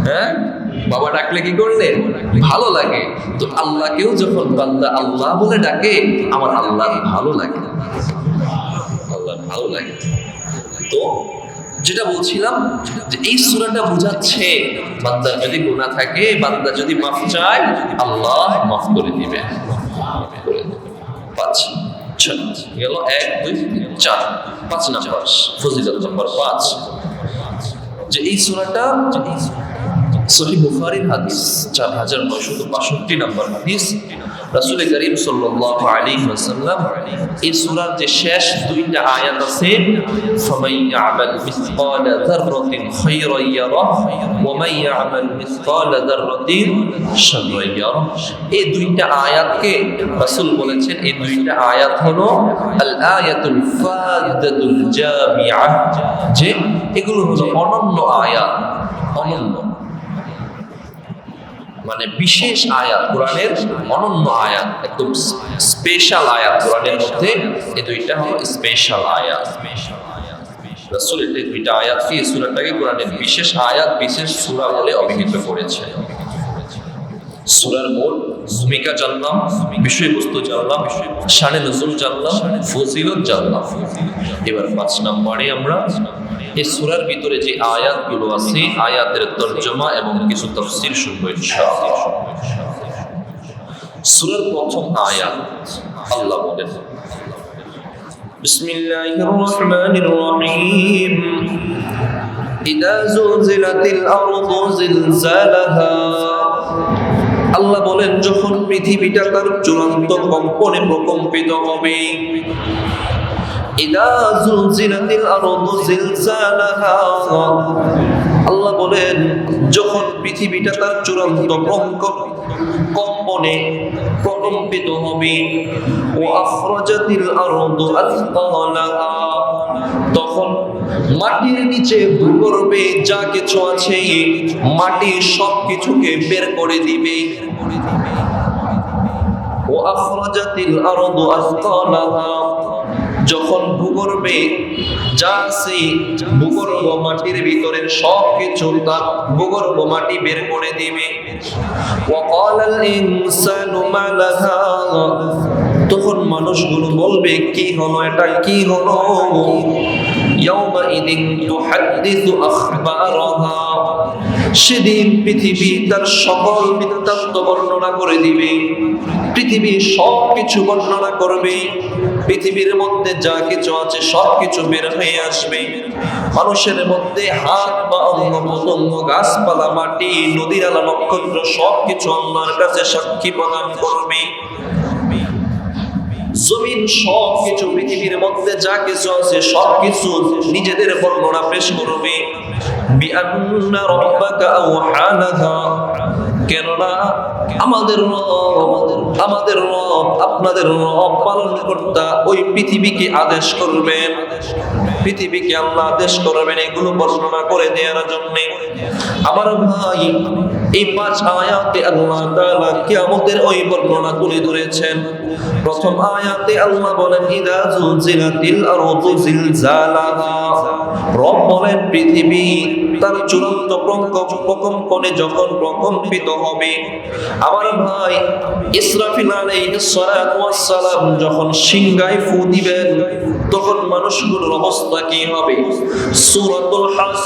B: হ্যাঁ, বাবা ডাকলে কি করলে ভালো লাগে। তো আল্লাহকেও যখন বান্দা আল্লাহ বলে ডাকে, আমার আল্লাহ ভালো লাগে, আল্লাহ ভালো লাগে। তো যেটা বলছিলাম যে এই সূরাটা বোঝাচ্ছে বান্দার যদি গুনাহ থাকে, বান্দা যদি মাফ চায়, আল্লাহ মাফ করে দিবে। 5 6 গেল 1 2 4 5 নাম্বার ফজিলত নাম্বার 5, যে এই সূরাটা সহিহ বুখারীর হাদিস 4962 নম্বর হাদিস। রাসূল করিম সাল্লাল্লাহু আলাইহি ওয়াসাল্লাম এই সূরার যে শেষ দুইটা আয়াত আছে, ফামান ইয়ামাল মিসকালা যাররাতিন খায়রান ইয়ারাহ ওয়া মান ইয়ামাল মিসকালা যাররাতিন শাররান ইয়ারাহ, এই দুইটা আয়াতকে রাসূল বলেছেন এই দুইটা আয়াত হলো আল আয়াতুল ফাদাতুল জামিআ, যে এগুলো হলো অনন্য আয়াত, অনন্য মানে বিশেষ আয়াত, কোরআনের অনন্য আয়াত, একদম স্পেশাল আয়াত কোরআনের মধ্যে। এই দুইটা হলো স্পেশাল আয়াত। রাসূল এই দুইটা আয়াতকে, এই সূরাটাকে কোরআনের বিশেষ আয়াত, বিশেষ সূরা বলে অভিহিত করেছেন। সূরার মূল ভূমিকা জানলাম, বিষয়বস্তু জানলাম, শানে নজুল জানলাম, ফজিলত জানলাম। এবার 5 নম্বরে আমরা এই সূরার ভিতরে যে আয়াতগুলো আছে, আয়াতের তরজমা এবং কিছু তাফসীর শুনবো ইনশাআল্লাহ। সূরার প্রথম আয়াত আল্লাহ বলেন, বিসমিল্লাহির রহমানির রহিম, ইযা যুলজিলাতিল আরদু জিলজালাহা। আল্লাহ বলেন, যখন পৃথিবীটা তার চূড়ান্ত কম্পনে প্রকম্পিত হবে। ইযা যুলজিলাতিল আরদু জিলজালাহা, আল্লাহ বলেন যখন পৃথিবীটা তার চূড়ান্ত কম্পনে প্রকম্পিত হবে। ওয়া আখরাজাতিল আরদু আথকালাহা, তখন মাটির নিচে ভূগর্ভে যা কিছু আছে মাটি সব কিছুকে বের করে দিবে। ওয়া আখরাজাতিল আরদু আথকালাহা, যখন ভূগর্ভে যা আছে, ভূগর্ভ মাটির ভিতরের সব কিছু তার ভূগর্ভ মাটি বের করে দিবে। ওয়া ক্বালাল ইনসানু মা লাহা, তখন মানুষগুলো বলবে কি হলো, এটা কি হলো। ইয়াউমাইদিন তুহাদ্দিসু আখবারাহা, সেদিন পৃথিবী তার সকল বৃত্তান্ত বর্ণনা করে দিবে, পৃথিবী সব কিছু বর্ণনা করবে। পৃথিবীর মধ্যে যা কিছু আছে সব কিছু বের হয়ে আসবে। মানুষের মধ্যে হাত পা অঙ্গ প্রত্যঙ্গ, গাছপালা, মাটি, নদী নালা, নক্ষত্র সব কিছু আল্লাহর কাছে সাক্ষী প্রদান করবে। জমিন সব কিছু, পৃথিবীর মধ্যে যা কিছু আছে সব কিছু নিজেদের বর্ণনা পেশ করবে। বিআন্না রাব্বাকা আওহা লাহা,
A: কেননা আমাদের রব আপনাদের রব পালনকর্তা ওই পৃথিবীকে আদেশ করবেন, পৃথিবীকে আল্লাহ আদেশ করবেন এগুলো বর্ণনা করে দেওয়ার জন্য। আমার ভাই, এই 5 আয়াতে আল্লাহ তাআলা কিয়ামতের ওই বর্ণনা তুলে ধরেছেন। প্রথম আয়াতে আল্লাহ বলেন ইদা জুলজিলাতিল আরদু জিলজালাহা, রব বলেন পৃথিবী তার চূড়ান্ত প্রকম্পনে যখন প্রকম্পিত হবে। আমার ভাই, ইসরাফিল আলাইহিস সালাতু ওয়াস সালাম যখন সিংহায় ফু দিবেন তখন মানুষগুলোর অবস্থা কি হবে? সূরাতুল হজ,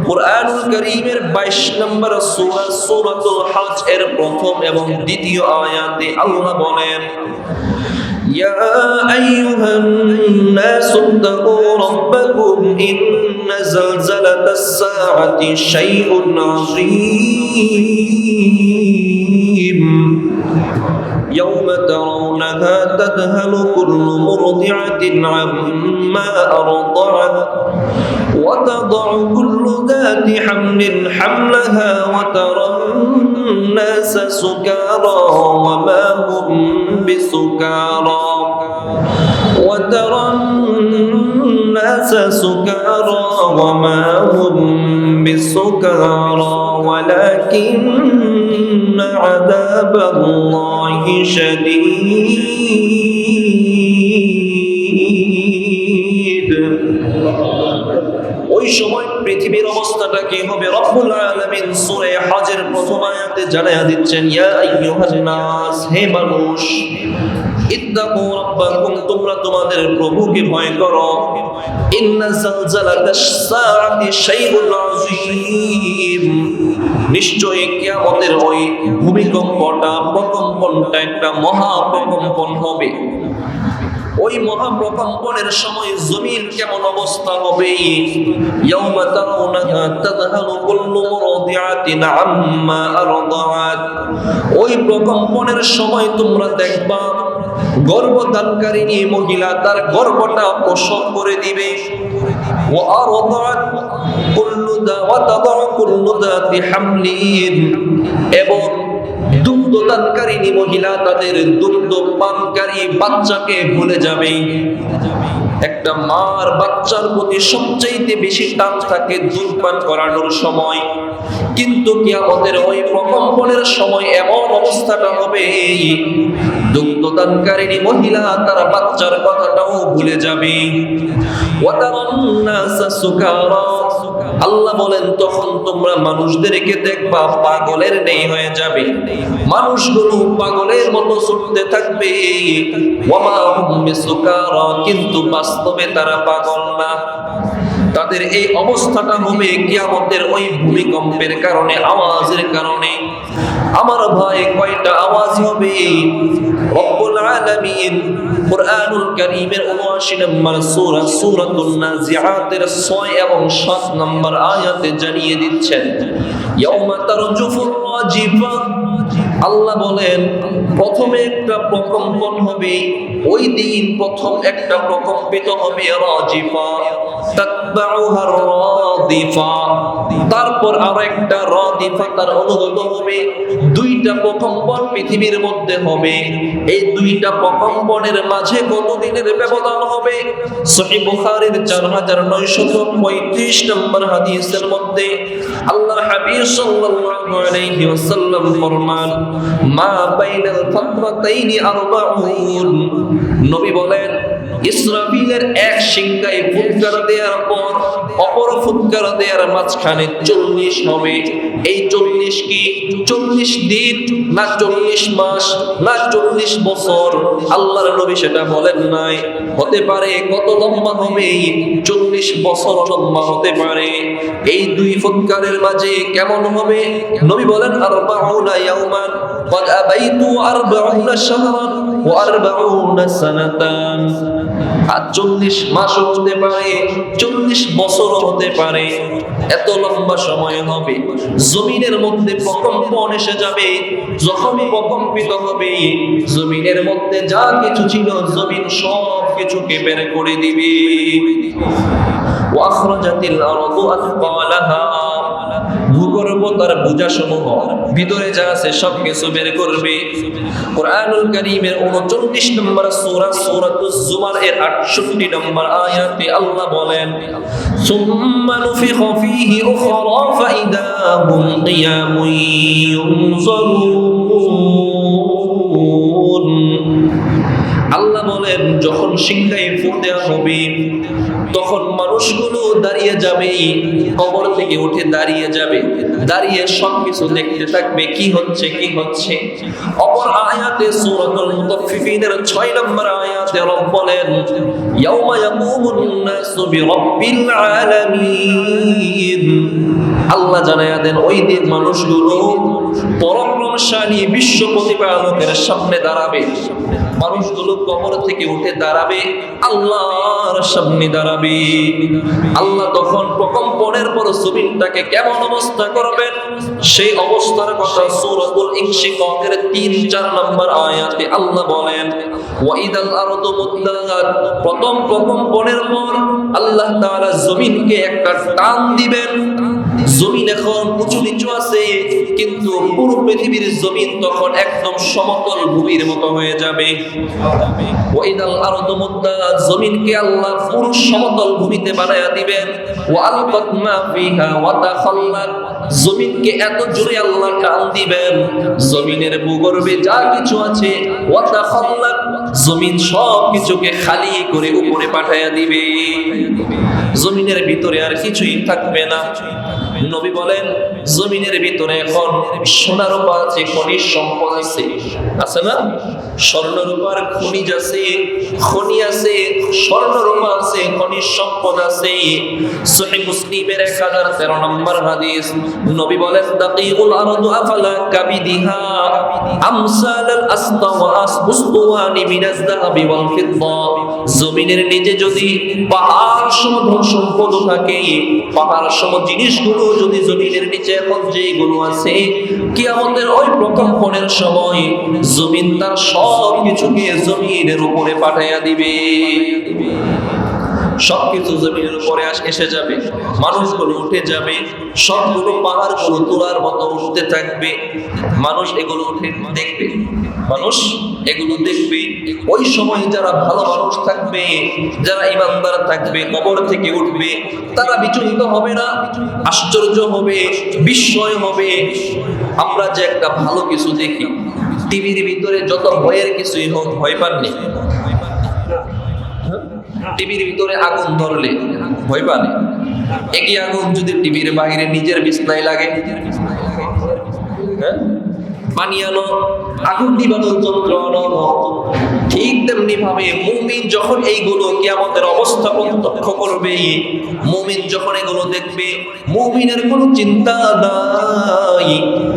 A: কুরআনুল কারীমের 22 নম্বর সূরা সূরাতুল হজ এর প্রথম এবং দ্বিতীয় আয়াতে আল্লাহ বলেন يا أيها الناس اتقوا ربكم إن زلزلة الساعة شيء عظيم يوم ترونها تذهل كل مرضعة عما أرضعت وتضع كل ذات حمل حملها وترى الناس سكارى وما هم بسكارى وترى الناس سكارى وما هم بسكارى ولكن عذاب الله شديد। ওই সময় পৃথিবীর অবস্থাটা কি হবে? রব্বুল আলামিন সূরা হজের প্রথম আয়াতে জানায়া দিচ্ছেন ইয়া আইয়ুহান নাস, হে মানুষ, ইত্তাকু রাব্বাকুম, তোমরা তোমাদের প্রভুকে ভয় করো। ইন্না জালজালাতাস সাআতি শাইউন আযীম, নিশ্চয়ই কিয়ামতের ওই প্রকম্পনটা একটা মহা প্রকম্পন হবে। ওই মহাপ্রকম্পনের সময় জমিন কেমন অবস্থা হবে? ইয়াউমা তারাউনাহা তাযহালু কুল্লু মুরদিআতিন আম্মা আরদাআত, ওই প্রকম্পনের সময় তোমরা দেখবা গর্ভধারণকারিণী মহিলা তার গর্ভটা প্রসব করে দিবে। ওয়া আরদাআত ওয়া তাদাউ কুল্লু যাতি হামলিন, এবং দুগ্ধদানকারিণী মহিলা তাদের দুগ্ধ পানকারী বাচ্চাকে ভুলে যাবে। একটা মার বাচ্চার প্রতি সবচাইতে বেশি টান থাকে দুধ পান করানোর সময়, কিন্তু কিয়ামতের ওই প্রকম্পনের সময় এমন অবস্থাটা হবে দুগ্ধদানকারিণী মহিলা তার বাচ্চার কথাটাও ভুলে যাবে। আল্লাহ বলেন তখন তোমরা মানুষদেরকে দেখবা পাগলের ন্যায় হয়ে যাবে, মানুষগুলো পাগলের মতো ছুটতে থাকবে। ওয়ামা হুম বিসুকারা, কিন্তু বাস্তবে তারা পাগল না। তাদের এই অবস্থাটা হবে কিয়ামতের ওই ভূমিকম্পের কারণে, আওয়াজের কারণে। আমার ভাই, কয়টা আওয়াজ হবে? রব্বুল আলামিন কুরআনুল কারীমের 79 নম্বর সূরা সূরাতুন নাজিআতের 6 এবং 7 নম্বর আয়াতে জানিয়ে দিচ্ছেন ইয়াউমা তারজুফুর রাজিফা, আল্লাহ বলেন প্রথমে একটা প্রকম্পন হবে, ওই দিন প্রথম একটা প্রকম্পিত হবে রাজিফা, তাতবাউহা রাদিফা, তারপর আর একটা রাদিফা তার অনুগত হবে। দুইটা প্রকম্পন পৃথিবীর মধ্যে হবে। এই দুইটা প্রকম্পনের মাঝে কতদিনের ব্যবধান হবে? সহিহ বুখারীর 4935 নম্বর হাদিসের মধ্যে আল্লাহর হাবিব সাল্লাল্লাহু আলাইহি ওয়াসাল্লাম ফরমান মা বাইনাল ফাতরাতাইনি 40, নবী বলেন ইসরাফিলের এক সিংহায় ফুৎকার দেওয়ার পর অপর ফুৎকার দেওয়ার মাঝখানে 40 হবে। এই 40 কি 40 দিন না 40 মাস না 40 বছর? আল্লাহর নবী সেটা বলেন নাই। হতে পারে কত লম্বা হবে? 40 বছর লম্বা হতে পারে। এই দুই ফুৎকারের মাঝে কেমন হবে? নবী বলেন 40 ইয়াওমান قد أبيت 40 شهرا و40 سنة, 40 মাসও হতে পারে, 40 বছরও হতে পারে। এত লম্বা সময় হবে। জমিনের মধ্যে প্রকম্পন এসে যাবে। যখন প্রকম্পিত হবে, জমিনের মধ্যে যা কিছু ছিল জমিন সব কিছুকে বের করে দিবে। ওয়াখরাজাতিল আরদু আথকালাহা, ভূগর্ভ তার বোঝাসমূহ ভিতরে যা আছে সব কিছু বের করবে। কোরআনুল কারীমের 39 নম্বর সূরা সূরাতুজ জুমার এর 68 নম্বর আয়াতে আল্লাহ বলেন, সুম্মা নুফিখা ফীহি উখরা ফাইদা হুম কিয়ামুন ইউনজারুন। আল্লাহ বলেন, যখন সিংহায় ফুঁক দেওয়া হবে তখন মানুষগুলো দাঁড়িয়ে যাবে, কবর থেকে উঠে দাঁড়িয়ে যাবে, দাঁড়িয়ে সবকিছু দেখতে থাকবে কি হচ্ছে কি হচ্ছে। অপর আয়াতে সূরাতুল মুতাফফিফিনের 6 নম্বর আয়াতে রব বলেন, ইয়াউমা ইয়াকুমুন নাসু বিরাব্বিল আলামিন। আল্লাহ জানায়া দেন, ওই দিন মানুষগুলো পরাক্রমশালী বিশ্ব প্রতিপালকের সামনে দাঁড়াবে। মানুষগুলো কবর থেকে উঠে দাঁড়াবে, আল্লাহর সামনে দাঁড়াবে। আল্লাহ তখন প্রকম্পনের পর জমিনটাকে কেমন অবস্থা করবেন সেই অবস্থার কথা সূরাতুল ইনশিকাকের 3-4 নম্বর আয়াতে আল্লাহ বলেন, ওয়াইদাল আরদু মুদ্দাত। প্রথম প্রকম্পনের পর আল্লাহ তাআলা জমিনকে একটা টান দিবেন। জমিন এখন উঁচু নিচু আছে, কিন্তু পুরো পৃথিবীর জমিন তখন একদম সমতল ভূমির মতো হয়ে যাবে। ওয়াইদাল আরদু মুদ্দাত, জমিনকে আল্লাহ পুরো সমতল ভূমিতে বানায়া দিবেন। ওয়া আলকাত মা ফিহা ওয়া তাখাল্লাত, জমিনকে এত জোরে আল্লাহ টান দিবেন, জমিনের ভূগর্ভে যা কিছু আছে ওয়া তাখাল্লাত, জমিন সব কিছুকে খালি করে উপরে পাঠায়া দিবে। জমিনের ভিতরে আর কিছুই থাকবে না। নবী বলেন, জমিনের ভিতরে এখন সোনা রূপা আছে, খনিজ সম্পদ আছে, আছে না? স্বর্ণ রূপার খনিজ আছে, খনি আছে, স্বর্ণ রূপা আছে, খনিজ সম্পদ আছে। সহিহ মুসলিমের 1013 নম্বর হাদিস, নবী বলেন, দাকিউল আরদু আফালা কাবিদিহা আমসালাল আসতাওয়াস উসতুওয়ানি মিনাজ যাহাবি ওয়াল ফিদ্দা। জমিনের নিচে যদি পাহাড় সম ধন সম্পদ থাকে, পাহাড় সম জিনিসগুলো যদি জমিনের নিচে এখন যেগুলো আছে, কিয়ামতের ওই প্রকম্পনের সময় জমিন তার সব কিছুকে জমিনের উপরে পাঠাইয়া দিবে। সবকিছু জমিনের উপরে এসে যাবে, মানুষগুলো উঠে যাবে, সবগুলো পাহাড়গুলো তোলার মতো উঠতে থাকবে। মানুষ এগুলো উঠে দেখবে, মানুষ এগুলো দেখবে। ওই সময় যারা ভালো মানুষ থাকবে, যারা ইমানদার থাকবে, কবর থেকে উঠবে, তারা বিচলিত হবে না, আশ্চর্য হবে, বিস্ময় হবে। আমরা যে একটা ভালো কিছু দেখি, টিভির ভিতরে যত ভয়ের কিছুই হোক, ভয় পাননি? টিভির ভিতরে আগুন ধরলে ভয় পান? একই আগুন যদি টিভির বাইরে নিজের বিছনায় লাগে, হ্যাঁ, পানি আনো, আগুন নিবানোর যন্ত্র আনো, ঠিক তেমনি ভাবে মুমিন যখন এইগুলো কিয়ামতের অবস্থা প্রত্যক্ষ করবে, মুমিন যখন এগুলো দেখবে, মুমিনের কোনো চিন্তা নাই,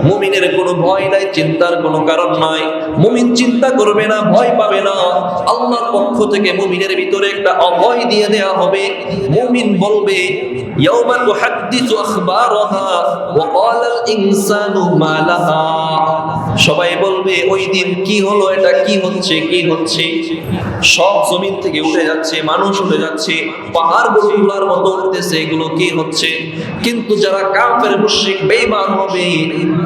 A: মুমিনের কোনো ভয় নাই, চিন্তার কোনো কারণ নাই। মুমিন চিন্তা করবে না, ভয় পাবে না। আল্লাহর পক্ষ থেকে মুমিনের ভিতরে একটা অভয় দিয়ে দেয়া হবে। মুমিন বলবে, ইয়াউমা তুহাদ্দিসু আখবারাহা ওয়া ক্বালাল ইনসানু মা লাহা। সবাই বলবে, ওই দিন কি হলো, এটা কি হচ্ছে, কি হচ্ছে। সব জমিন থেকে উঠে যাচ্ছে, মানুষ উঠে যাচ্ছে, পাহাড় গুলোর মতো উঠতেছে, এগুলো কি হচ্ছে। কিন্তু যারা কাফের মুশরিক বেঈমান হবে,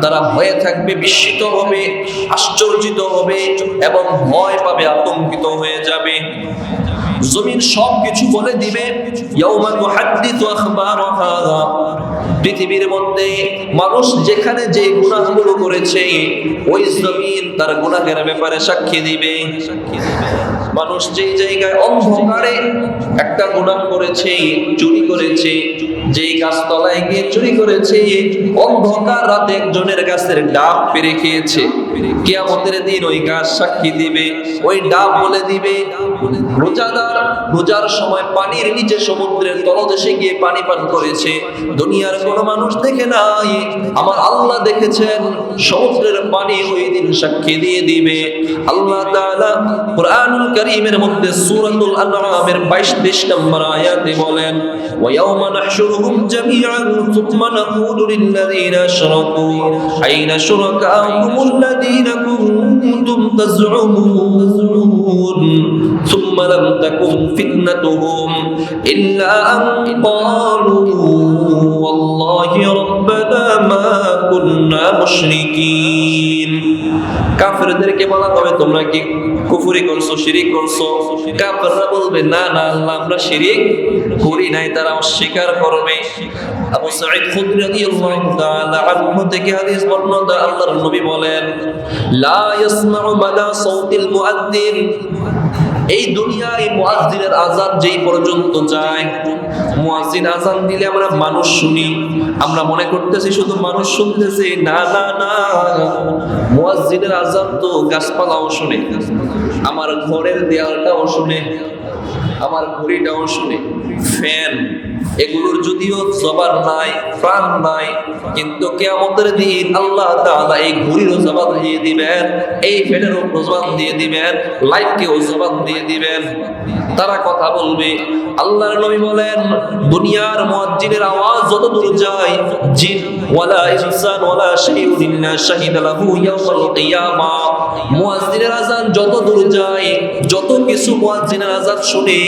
A: তারা ভয়ে থাকবে, বিস্মিত হবে, আশ্চর্যিত হবে এবং ভয় পাবে, আতঙ্কিত হয়ে যাবে। জমিন সব কিছু বলে দিবে, ইয়াউমা তুহাদ্দিসু আখবারাহা। পৃথিবীর মধ্যে মানুষ যেখানে যে গুনাহগুলো করেছে, ওই জমিন তার গুনাহের ব্যাপারে সাক্ষী দিবে। মানুষ যেই জায়গায় অন্ধকারে একটা গুনাহ করেছে, চুরি করেছে, যেই গাছতলায় গিয়ে চুরি করেছে, অন্ধকার রাতে একজনের গাছের ডাব পেড়ে খেয়েছে, কিয়ামতের দিন ওই গাছ সাক্ষী দিবে, ওই ডাব বলে দিবে। রোজাদার রোজার সময় পানির নিচে সমুদ্রের তলদেশে গিয়ে পানি পান করেছে, দুনিয়ার কোনো মানুষ দেখে নাই, আমার আল্লাহ দেখেছেন। সমুদ্রের পানি ওই দিন সাক্ষী দিয়ে দিবে। আল্লাহ তাআলা কুরআনুল কারীমের মধ্যে সূরাতুল আনআমের 22-23 নম্বর আয়াতে বলেন, ওয়া ইয়াওমা নাহশুরুহুম জামিআন সুম্মা নাকুলু লিল্লাযীনা আশরাকু আইনা শুরাকাউকুমুল্লাযীনা কুনতুম تزعمون ثم لم تكن فتنتهم إلا أن قالوا والله ربنا ما كنا مشركين কাফেরদেরকে বলা হবে তোমরা কি কুফরি করছো, শিরিক করছো? কাফেররা বলবে না না আল্লাহ আমরা শিরিক করি নাই, তারা অস্বীকার করবে। আবু সাঈদ খুদরি রাদিয়াল্লাহু তাআলা আনহু থেকে হাদিস বর্ণনা, আল্লাহর নবী বলেন লা ইয়াসমাউ মাদা সাউতিল মুআদ্দিন, এই দুনিয়ায় মুয়াজ্জিনের আযান যেই পর্যন্ত যায়, মুয়াজ্জিন আযান দিলে আমরা মানুষ শুনি, আমরা মনে করতেছি শুধু মানুষ শুনতেছে, না না না, মুয়াজ্জিনের আযান তো গাছপালাও শুনে, আমার ঘরের দেয়ালটাও শুনে, আমার ঘড়িটাও শুনে, ফ্যান এগুলোর যদিও জবান নাই, প্রাণ নাই, কিন্তু কিয়ামতের দিন আল্লাহ তাআলা এই ঘড়িরও জবান দিয়ে দিবেন, এই ফ্যানেরও জবান দিয়ে দিবেন, লাইটকেও জবান দিয়ে দিবেন, তারা কথা বলবে। আল্লাহর নবী বলেন দুনিয়ার মুয়াজ্জিনের আওয়াজ যত দূর যায়, জিন ওয়ালা ইনসান ওয়ালা শাইউন ইল্লা শাহিদা লাহু ইয়াউমাল কিয়ামা, মুয়াজ্জিনের আযান যত দূর যায়, যত কিছু মুয়াজ্জিনের আযান শুনে,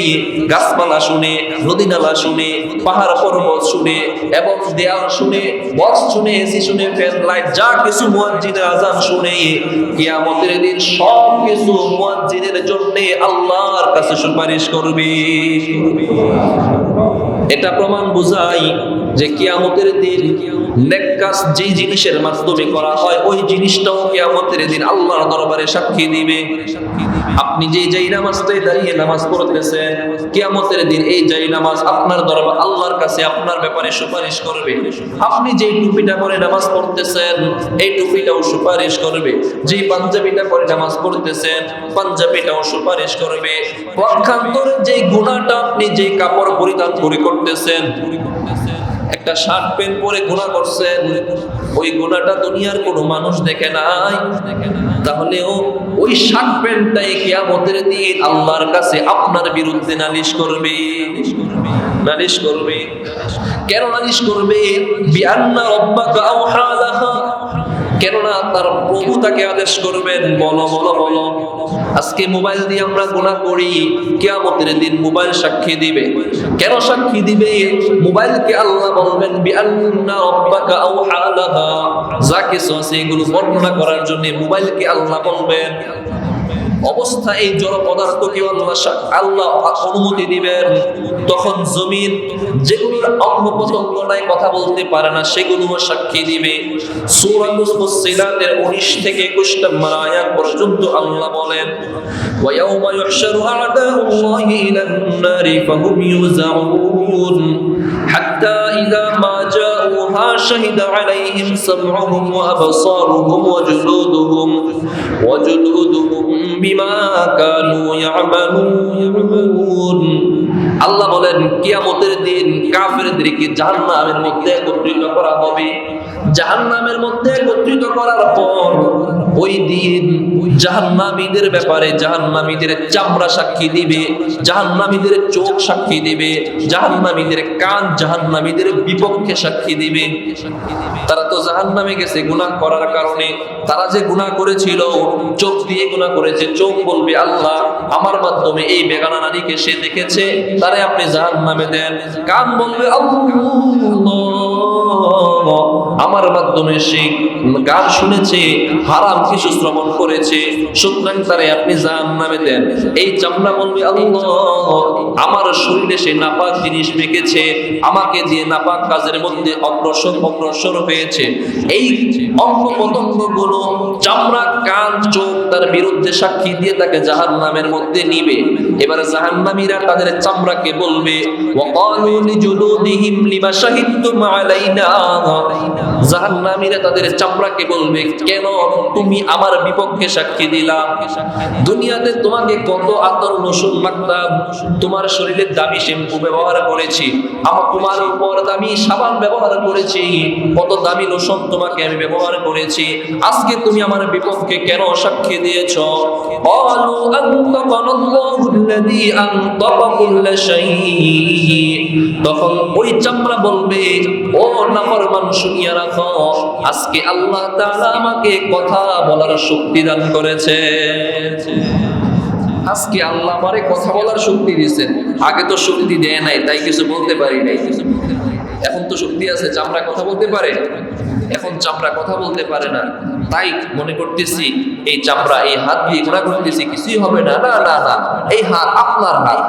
A: গাছপালা শুনে, নদী নালা শুনে, পাহাড় পর্বত শুনে এবং দেয়াল শুনে, বক্স শুনে, এসি শুনে, ফ্যান লাইট যা কিছু মুয়াজ্জিনের আযান শুনে, কিয়ামতের দিন সব কিছু মুয়াজ্জিনের জন্য আল্লাহর কাছে সুপারিশ করবে। এটা প্রমাণ বোঝায় যে কিয়ামতের দিন নেক কাজ যে জিনিসের মাধ্যমে করা হয়, ওই জিনিসটাও কিয়ামতের দিন আল্লাহর দরবারে সাক্ষী দিবে। আপনি যে যেই নামাজটাই দাঁড়িয়ে নামাজ পড়তেছেন, কিয়ামতের দিন এই যেই নামাজ আপনার দরবার আল্লাহর কাছে আপনার ব্যাপারে সুপারিশ করবে। আপনি যেই টুপিটা পরে নামাজ পড়তেছেন, এই টুপিটাও সুপারিশ করবে। যেই পাঞ্জাবিটা পরে নামাজ পড়তেছেন, পাঞ্জাবিটাও সুপারিশ করবে। পক্ষান্তরে যেই গুনাহটা আপনি যেই কাপড় পরিধান করে করতেছেন, একটা শার্ট প্যান্ট পরে গুনাহ করছেন, ওই গুনাহটা দুনিয়ার কোনো মানুষ দেখে নাই, তাহলেও ওই শার্ট প্যান্টটাই কিয়ামতের দিন আল্লাহর কাছে আপনার বিরুদ্ধে নালিশ করবে। নালিশ করবে কেন? নালিশ করবে বিআন্না রাব্বাকা আওহা লাহা, কেননা তার প্রভু তাকে আদেশ করবেন বলো বলো বলো। আজকে মোবাইল দিয়ে আমরা গুনাহ করি, কিয়ামতের দিন মোবাইল সাক্ষী দিবে। কেন সাক্ষী দিবে? মোবাইলকে আল্লাহ বলবেন বিআন্না রাব্বাকা আওহা লাহা, যা কিছু আছে এগুলো বর্ণনা করার জন্য মোবাইলকে আল্লাহ বলবেন। অবস্থা এই জড় পদার্থকে আল্লাহ অনুমতি দিবেন, তখন জমিন যেগুলোর অঙ্গ প্রত্যঙ্গ নাই, কথা বলতে পারে না, সেগুলো সাক্ষী দিবে। সূরাতুল ফুসসিলাতের 19 থেকে 21 নম্বর আয়াত পর্যন্ত আল্লাহ বলেন ওয়া ইয়াউমা ইউহশারু আ'দাউল্লাহি ইলান নারি ফাহুম ইউযাউন হাত্তা ইযা মা জাউহা শাহিদা আলাইহিম সামউহুম ওয়া আবসারুহুম ওয়া জুলুদুহুম বিমা কানু ইয়ামালুন। আল্লাহ বলেন কিয়ামতের দিন কাফেরদেরকে জাহান্নামের মধ্যে একত্রিত করা হবে। জাহান্নামের মধ্যে একত্রিত করার পর ওই দিন জাহান্নামীদের ব্যাপারে জাহান্নামীদের চামড়া সাক্ষী দিবে, জাহান্নামীদের চোখ সাক্ষী দিবে, জাহান্নামীদের কান জাহান্নামীদের বিপক্ষে সাক্ষী দিবে। তারা তো জাহান্নামে গেছে গুনাহ করার কারণে, তারা যে গুনাহ করেছিল চোখ দিয়ে গুনাহ করেছে, চোখ বলবে আল্লাহ আমার মাধ্যমে এই বেগানা নারীকে সে দেখেছে, তারে আপনি জাহান্নামে দেন। কান বলবে আল্লাহ আমার মাধ্যমে সে গান শুনেছে, হারাম কিছু শ্রবণ করেছে, সুতরাং তারে আপনি জাহান্নামে দেন। এই চামড়া বলবে আল্লাহ আমার শরীরে সে নাপাক জিনিস মেখেছে, আমাকে দিয়ে নাপাক কাজের মধ্যে অগ্রসর হয়েছে। এই অঙ্গ প্রত্যঙ্গগুলো চামড়া, কান, চোখ তার বিরুদ্ধে সাক্ষী দিয়ে তাকে জাহান্নামের মধ্যে নিবে। এবার জাহান্নামীরা তাদের চামড়াকে বলবে ওয়াকালু লিজুলুদিহিম লিমা শাহিদতুম আলাইনা, জাহান্নামীরা তাদের চামড়াকে বলবে কেন তুমি আমার বিপক্ষে সাক্ষী দিলা? দুনিয়াতে তোমাকে কত আতর লোশন মাখতাম, তোমার শরীরে দামি শ্যাম্পু ব্যবহার করেছি, তোমার উপর দামি সাবান ব্যবহার করেছি, কত দামি লোশন তোমাকে আমি ব্যবহার করেছি, আজকে তুমি আমার বিপক্ষে কেন সাক্ষী দিয়েছ? ক্বালু আনতাকানাল্লাহুল্লাযী আনতাকা কুল্লা শাই, তখন ওই চামড়া বলবে ও
B: নাফরমান শুনিয়া রাখো, আজকে আল্লাহ তাআলা আমাকে কথা বলার শক্তি দান করেছে। আজকে আল্লাহ আমারে কথা বলার শক্তি দিয়েছেন, আগে তো শক্তি দেয় নাই, তাই কিছু বলতে পারি নাই। এখন তো শক্তি আছে, চামড়া কথা বলতে পারে, এখন চামড়া কথা বলতে পারে না, তাই মনে করতেছি এই চামড়া, এই হাত দিয়ে ঘোরা করতেছি, কিছুই হবে না। না না না, এই হাত আপনার হাত।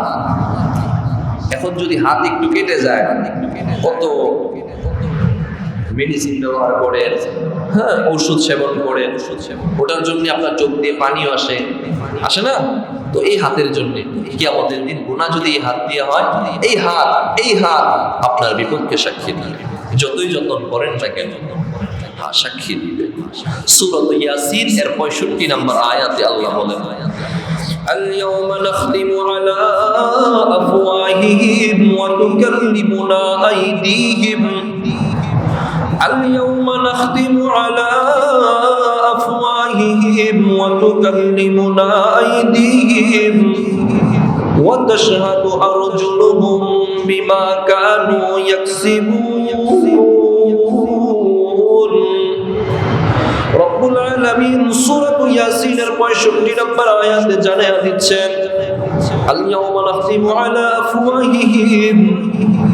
B: এখন যদি হাত একটু কেটে যায়, কত মেডিসিন ব্যবহার করেন, হ্যাঁ, ওষুধ সেবন করেন, ওটার জন্য আপনার চোখ দিয়ে পানিও আসে না? তো এই হাতের জন্য কিয়ামতের দিন গুনাহ যদি এই হাত দিয়ে হয়, এই হাত আপনার বিপক্ষে সাক্ষী দিবে, যতই যতন করেন না কেন, হ্যাঁ, সাক্ষী দিবে। সূরা ইয়াসিন এর 65 নম্বর আয়াতে আল্লাহ বলেন, اليوم نختم على أفواههم وتكلمنا أيديهم اليوم نختم على أفواههم وتكلمنا أيديهم وتشهد أرجلهم بما كانوا يكسبون রব্বুল আলামিন সূরা ইয়াসিনের 65 নম্বর আয়াতে জানায়া দিচ্ছেন, আল-ইয়াওমা নাখতিমু আলা আফওয়াহিহিম,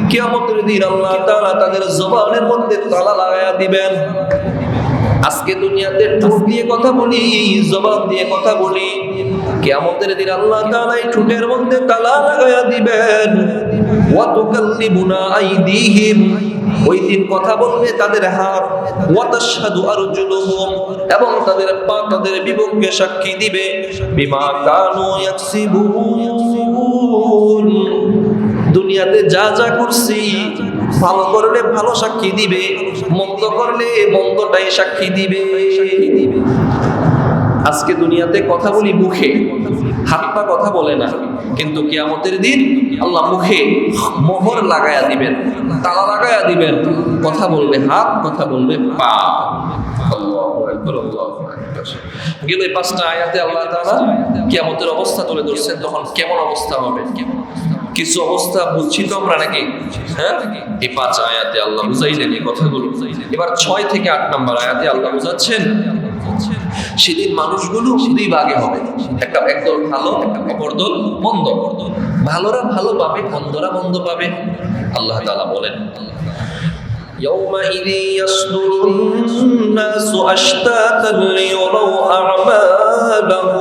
B: কিয়ামতের দিন আল্লাহ তাআলা তাদের জবানের মধ্যে তালা লাগায়া দিবেন। আজকে দুনিয়াতে ঠোঁট দিয়ে কথা বলি, জবান দিয়ে কথা বলি, কিয়ামতের দিন আল্লাহ তাআলা এই ঠোঁটের মধ্যে তালা লাগায়া দিবেন। ওয়া তুকাল্লিমুনা আইদিহিম, ওই দিন কথা বলবে তাদের হাত, ওয়া তাশহাদু আরজুলুহুম, এবং তাদের পা তাদের বিপক্ষে সাক্ষী দিবে, বিমা কানু ইয়াকসিবুন, দুনিয়াতে যা যা করছি, ভালো করলে ভালো সাক্ষী দিবে, মন্দ করলে মন্দটাই সাক্ষী দিবে। আজকে দুনিয়াতে কথা বলি মুখে, হাত পা কথা বলে না, কিন্তু কিয়ামতের দিন আল্লাহ মুখে মোহর লাগায়া দিবেন, তালা লাগায়া দিবেন, কথা বলবে হাত, কথা বলবে পা। আল্লাহু আকবার, আল্লাহু আকবার। গেল এই 5টা আয়াতে আল্লাহ তাআলা কিয়ামতের অবস্থা তুলে ধরছেন, তখন কেমন অবস্থা হবে। কিছু অবস্থা বুঝছি তো আমরা নাকি, হ্যাঁ, এই 5 আয়াতে আল্লাহ বুঝাইলেন এই কথাগুলো। এবার 6 থেকে 8 নম্বর আয়াতে আল্লাহ বুঝাচ্ছেন, সেদিন মানুষগুলো 2 ভাগে হবে, একদল ভালো, অপর দল মন্দ। ভালোরা ভালো পাবে, মন্দরা মন্দ পাবে। আল্লাহ তাআলা বলেন, يومئذ يصدر الناس أشتاتا ليروا أعمالهم,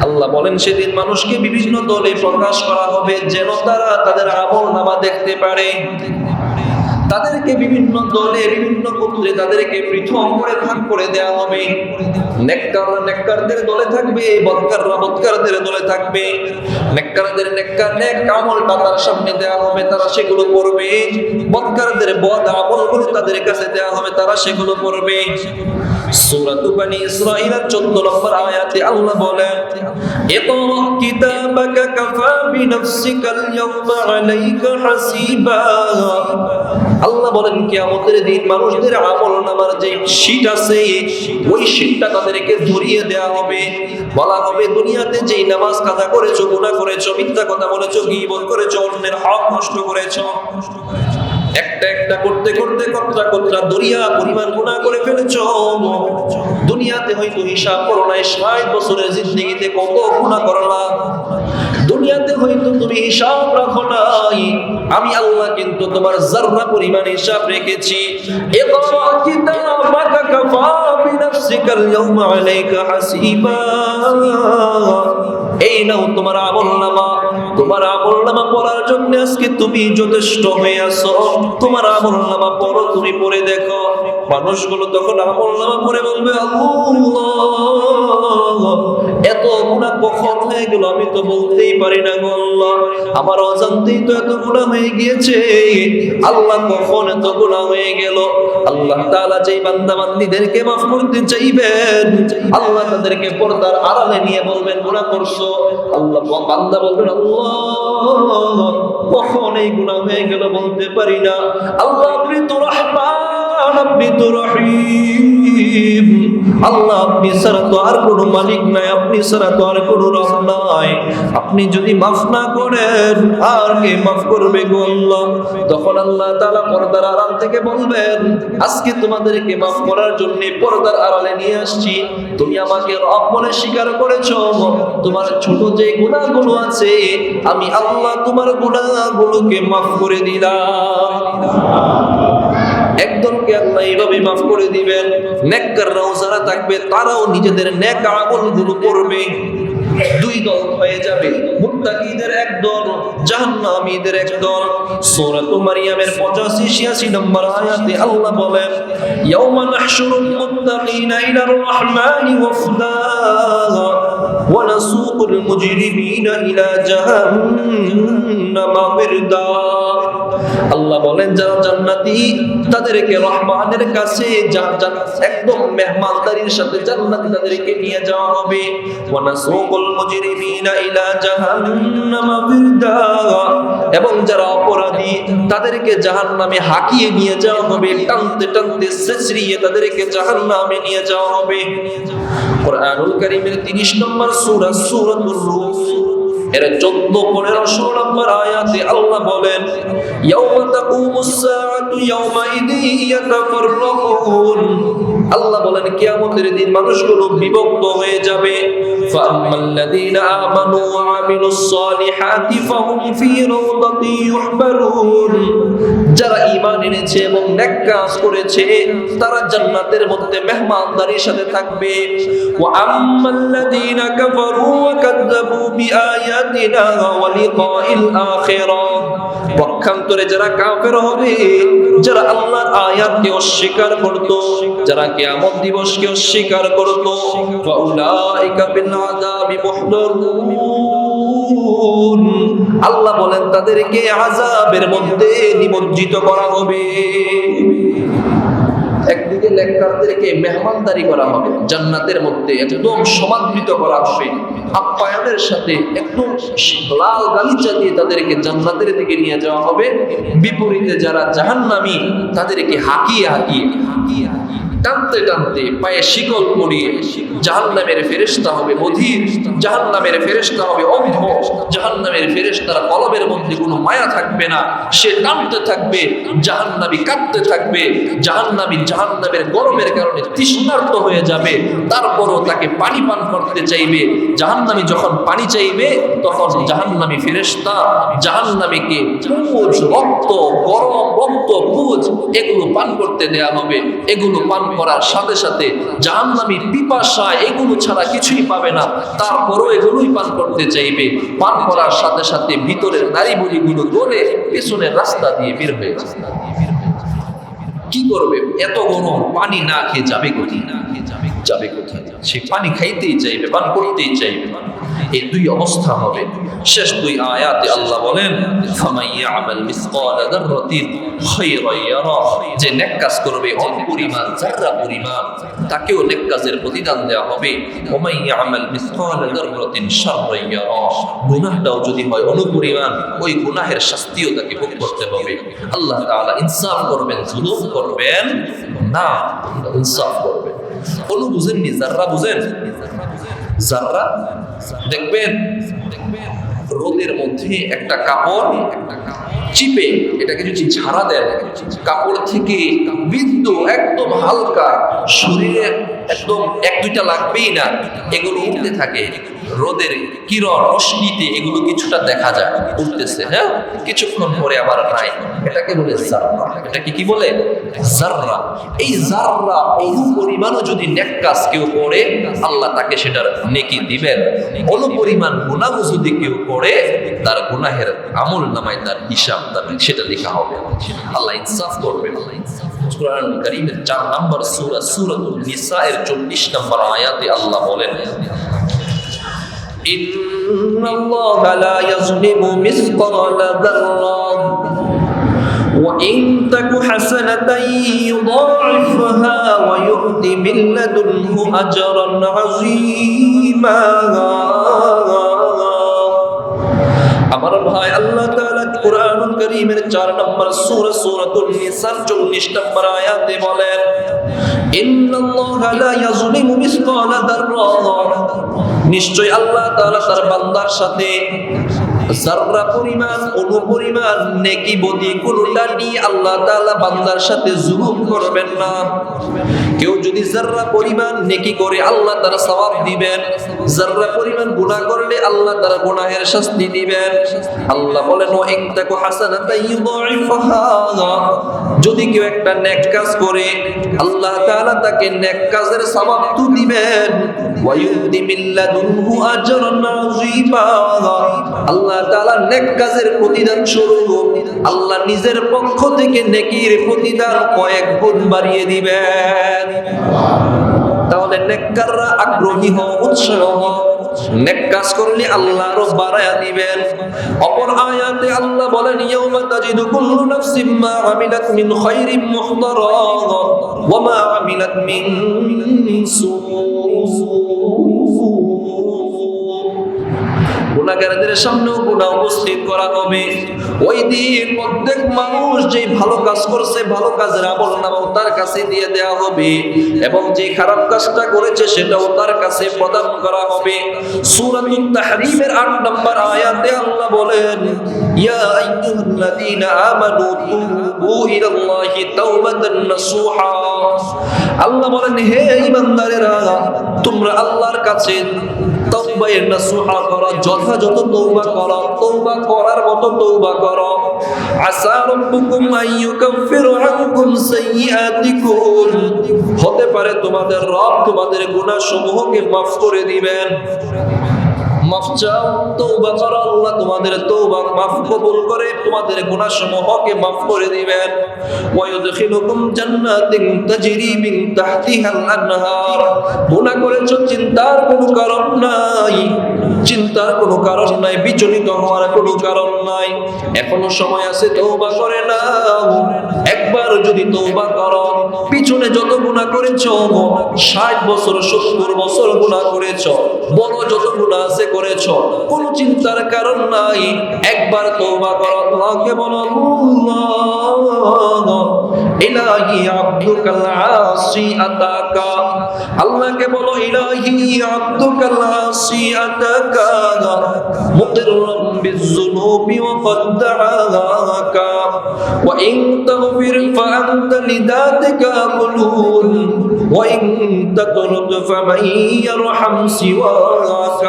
B: আল্লাহ বলেন সেদিন মানুষকে বিভিন্ন দলে প্রকাশ করা হবে, যেন তারা তাদের আমলনামা দেখতে পারে। তাদেরকে বিভিন্ন দলে, বিভিন্ন গোত্রে তাদেরকে পৃথক করে ভাগ করে দেওয়া হবে। নেককাররা নেককারদের দলে থাকবে, বদকাররা বদকারদের দলে থাকবে। নেককারদের নেককার নেক আমলটা তার সামনে দেওয়া হবে, তারা সেগুলো করবে। বদকারদের বদ আমলগুলো তাদের কাছে দেওয়া হবে, তারা সেগুলো করবে। সূরা বানী ইসরাঈলের 14 নম্বর আয়াতে আল্লাহ বলেন, ইকরা কিতাবাকা কাফা বিনাফসিকাল ইয়াওমা আলাইকা হাসিবা। আল্লাহ বলেন কিয়ামতের দিন মানুষদের আমলনামার যে শীট আছে, ওই শীটটা তাদেরকে ধরিয়ে দেওয়া হবে। বলা হবে, দুনিয়াতে যেই নামাজ কাজা করেছো, গুনাহ করেছো, মিথ্যা কথা বলেছো, গীবত করেছো, অন্যের হক নষ্ট করেছো, একটা একটা করতে করতে কতটা কতটা দরিয়া পরিমাণ গুনাহ করে ফেলেছো। দুনিয়াতে হয়তো হিসাব করো নাই, 60 বছরের জিন্দেগিতে কত গুনাহ করলা। দুনিয়াতে হয়তো তুমি হিসাব রাখো নাই, আমি আল্লাহ কিন্তু তোমার যাররা পরিমাণ হিসাব রেখেছি। ইকরা কিতাবাকা কাফা বিনাফসিকাল ইয়াওমা আলাইকা হাসিবা। এই নাও তোমার আমলনামা, তোমার আমলনামা পড়ার জন্য আজকে তুমি যথেষ্ট হয়ে আছো। তোমার আমলনামা পড়ো, তুমি পড়ে দেখো। মানুষগুলো তখন আমলনামা পড়ে বলবে, আল্লাহ, এত গুনাহ কখন হয়ে গেল, আমি তো বলতেই পারি না গো আল্লাহ, আমার অজান্তেই তো এত গুনাহ হয়ে গিয়েছে। আল্লাহ, কখন এত গুনাহ হয়ে গেল? আল্লাহ তাআলা যেই বান্দা বান্দীদেরকে মাফ করতে চাইবেন, আল্লাহ তাদেরকে পর্দার আড়ালে নিয়ে বলবেন গুনাহ করছো। আল্লাহ বান্দা বলবেন, আল্লাহ, কখন এই গুনাহ হয়ে গেল বলতে পারি না। আল্লাহ, আপনি তো রহমান,
A: হামিদুর রহিম। আল্লাহ আপনি ছাড়া তো আর কোনো মালিক নাই, আপনি ছাড়া তো আর কোনো রব নাই। আপনি যদি মাফ না করেন আর কে মাফ করবে গো আল্লাহ? তখন আল্লাহ তাআলা পর্দার আড়াল থেকে বলবেন, আজকে তোমাদেরকে মাফ করার জন্য পর্দার আড়ালে নিয়ে আসছি। তুমি আমাকে রব বলে স্বীকার করেছো, তোমার ছোট যে গুনাহগুলো আছে আমি আল্লাহ তোমার গুনাহগুলোকে মাফ করে দিলাম। একদলকে আল্লাহ এইভাবে মাফ করে দিবেন। নেককাররাও যারা থাকবে তারাও নিজেদের নেক আমলগুলো করবে। দুই দল হয়ে যাবে, মুত্তাকিদের এক দল, জাহান্নামীদের এক দল। সূরা মারইয়ামের 85-86 নম্বর আয়াতে আল্লাহ বলেন, ইয়াউমা নাহশুরুল মুত্তাকিনা ইলার রাহমানি ওয়াফদা ওয়া নাসুকুল মুজরিমিনা ইলা জাহান্নামা বিরদা। আল্লাহ বলেন যারা জান্নাতি তাদেরকে রহমানের কাছে একদম মেহমানদারির সাথে জান্নাতে তাদেরকে নিয়ে যাওয়া হবে। ওয়া নাসুকুল মুজরিমিনা ইলা জাহান্নামা বিরদা, এবং যারা অপরাধী তাদেরকে জাহান্নামে হাঁকিয়ে নিয়ে যাওয়া হবে, টানতে টানতে ছেঁচড়িয়ে তাদেরকে জাহান্নামে নিয়ে যাওয়া হবে। কুরআনুল কারীমের 30 নম্বর সূরা সূরাতুর রূম এর 14-15 নম্বর আয়াতে আল্লাহ বলেন, ইয়াউমা তাকুমুস সাআতু ইয়াউমাইযিন ইয়াতাফাররাকুন। আল্লাহ বলেন কিয়ামতের দিন মানুষগুলো বিভক্ত হয়ে যাবে। ফাআম্মাল্লাযীনা আমানু ওয়া আমিলুস সালিহাতি ফাহুম ফী রাওদাতি ইউহবারুন। যারা ঈমান এনেছে এবং নেক কাজ করেছে তারা জান্নাতের মধ্যে মেহমানদারির সাথে থাকবে। ওয়া আম্মাল্লাযীনা কাফারু ওয়া কাযযাবু বিআয়াতিনা ওয়া লিকাইল আখিরাহ। পক্ষান্তরে যারা কাফের হবে, যারা আল্লাহর আয়াতকে অস্বীকার করত, যারা কিয়ামত দিবসকে অস্বীকার করত, ফাউলাইকা বিল আযাবি মুহদারুন। আল্লাহ বলেন তাদেরকে আযাবের মধ্যে নিমজ্জিত করা হবে। একদিকে নেককারদেরকে মেহমানদারি করা হবে, জান্নাতের মধ্যে একদম সমাদৃত করা হবে, আপ্যায়নের সাথে একদম লাল গালিচা দিয়ে তাদেরকে জান্নাতের দিকে নিয়ে যাওয়া হবে। বিপরীতে যারা জাহান্নামী তাদেরকে হাঁকিয়ে হাঁকিয়ে টানতে টানতে পায়ে শিকল পরিয়ে জাহান্নামের ফেরেশতা হবে বধির, জাহান্নামের ফেরেশতা হবে অন্ধ, জাহান্নামের ফেরেশতার কলবের মধ্যে কোনো মায়া থাকবে না। সে টানতে থাকবে, জাহান্নামী কাঁদতে থাকবে, জাহান্নামী জাহান্নামের গরমের কারণে তৃষ্ণার্ত হয়ে যাবে, তারপরও তাকে পানি পান করতে চাইবে। জাহান্নামী যখন পানি চাইবে তখন জাহান্নামী ফেরেশতা জাহান্নামীকে পুজ, রক্ত, গরম রক্ত, পুজ এগুলো পান করতে দেয়া হবে। এগুলো পান করার সাথে সাথে জাহান্নামী পিপাসা এগুলো ছাড়া কিছুই পাবে না, তারপরও এগুলোই পান করতে চাইবে। পান করার সাথে সাথে ভিতরের নাড়িভুড়িগুলো গলে পেছনের রাস্তা দিয়ে বের হয়ে যাবে। কি করবে? এত গরম, পানি না খেয়ে যাবে কোথায়? যাবে কোথায়? সে পানি খাইতেই চাইবে, পান করতেই চাইবে। এই দুই অবস্থা হবে। শেষ দুই আয়াতে আল্লাহ বলেন, ফামাইয়ামাল মিসকালা যাররাতিন খায়রান ইয়ারা। যে নেক কাজ করবে অপরিমাণ যাররা পরিমাণ, তাকেও নেক কাজের প্রতিদান দেওয়া হবে। ওমাইয়ামাল মিসকালা যাররাতিন শাররান ইয়ারা। গুনাহটাও যদি হয় অনুপরিমাণ, ওই গুনাহের শাস্তিও তাকে ভোগ করতে হবে। আল্লাহ তাআলা ইনসাফ করবেন, জুলুম করবেন না, ইনসাফ করবেন। অনু বুঝেননি? যাররা বুঝেন? যাররা দেখবেন রোদের মধ্যে একটা কাপড় চিপে এটাকে যদি ঝাড়া দেয়, কাপড় থেকে বিন্দু একদম হালকা, শরীরে একদম 1-2টা লাগবেই না, এগুলো উঠতে থাকে। রোদের কিরণ রশ্মিতে এগুলো কিছুটা দেখা যায় উঠতেছে, হ্যাঁ, কিছুক্ষণ পরে আবার নাই। এটাকে বলে যাররা। এটাকে কি বলে? যাররা। এই যাররা অনুপরিমাণও যদি নেক কাজ কেউ করে আল্লাহ তাকে সেটার নেকি দিবেন। অনুপরিমাণ গুনাহ যদি কেউ করে তার গুনাহের আমল নামায় তার হিসাব সেটা লেখা হবে। আল্লাহ ইনসাফ করবে। কুরআন কারীমের 4 নম্বর সূরা সূরাতুন নিসা এর 40 নম্বর আয়াতে আল্লাহ বলেন, ইন্নাল্লাহা লা ইয়াযলিমু মিসকালা যাররাহ ওয়া ইন তাকু হাসানাতান ইউদাইফহা ওয়া ইউ'তি মিন লাদুনহু আজরান আযীমা। আমার ভাই, আল্লাহ তাআলা কুরআনুল কারীমের 4 নম্বর সূরাতুন নিসা 40 নম্বর আয়াতে বলেন, ইন্নাল্লাহা লা ইয়াজলিমু মিসকালা যাররা, নিশ্চয় আল্লাহ তাআলা তার বান্দার সাথে যাররা পরিমাণ অনুপরিমাণ নেকি বদি কোনটা নিয়ে আল্লাহ তাআলা বান্দার সাথে জুলুম করবেন না। কেউ যদি যাররা পরিমাণ নেকি করে আল্লাহ তার সওয়াব দিবেন, যাররা পরিমাণ গুনাহ করলে আল্লাহ তার গুনাহের শাস্তি দিবেন। আল্লাহ বলেন, ওয়া ইন তাকু হাসানাতান ইউদাইফাহা, যদি কেউ একটা নেক কাজ করে আল্লাহ তাআলা তাকে নেক কাজের সওয়াব তো দিবেন। ওয়া ইউতি মিল্লাদুহু আজরান আযীমা, আল্লাহ তাআলা নেক কাজের প্রতিদান স্বরূপ আল্লাহ নিজের পক্ষ থেকে নেকির প্রতিদান কয়েক গুণ বাড়িয়ে দিবেন। তাহলে নেককাররা আগ্রহী হও, উৎসাহ হও, নেক কাজ করলে আল্লাহ আরো বাড়ায়া দিবেন। অপর আয়াতে আল্লাহ বলেন, ইয়াউমা তাজিদু কুল্লু নাফসিন মা আমিলাত মিন খায়রিন মুহদারা ওয়া মা আমিলাত মিন সূ। গুনাহগারদের সামনেও গুনাহ উপস্থিত করা হবে। ওই দিন প্রত্যেক মানুষ যে ভালো কাজ করছে ভালো কাজের আমলনামাও তার কাছে দিয়ে দেওয়া হবে, এবং যে খারাপ কাজটা করেছে সেটাও তার কাছে প্রদান করা হবে। সূরাতুত তাহরীমের 8 নম্বর আয়াতে আল্লাহ বলেন, ইয়া আইয়ুহাল্লাযীনা আমানু তুবু ইলাল্লাহি তাওবাতান নাসুহা, আল্লাহ বলেন, হে ঈমানদারেরা তোমরা আল্লাহর কাছে তওবা নাসুহা করো, যথাযথ তওবা করো, তওবা করার মতো তওবা করো। আসা রাব্বুকুম আইয়ুকাফিরু আনকুম সাইয়্যাতিকুম, হতে পারে তোমাদের রব তোমাদের গুনাহ সমূহকে মাফ করে দিবেন। মাফ চাও, তওবা করো, আল্লাহ তোমাদের তওবা মাফ কবুল করে তোমাদের গুনাহ সমূহকে মাফ করে দিবেন। ওয়া ইউদখিলুকুম জান্নাতিন তাজরি মিন তাহতিহাল আনহার, গুনাহ করেছো চিন্তার কোনো কারণ নাই, চিন্তার কোনো কারণ নাই, বিচলিত হওয়ার কোনো কারণ নাই। এখনো সময় আছে, তওবা করে নাও। একবার যদি তওবা করো, পিছনে যত গুনাহ করেছো 60 বছর 70 বছর গুনাহ করেছো, বড় যত গুনাহ আছে করেছো, কোনো চিন্তার কারণ নাই। একবার তওবা করো, আল্লাহকে বলো, আল্লাহ ইলাহি আব্দুকাল আসি আতাকা, আল্লাহকে বলো, ইলাহি আব্দুকাল আসি আতাকা মুকিররাম বিযুনুবি ওয়া قد دعاك وإن تغفر فأنت لذاتك قلول وإن تطرد فمن يرحم سواك।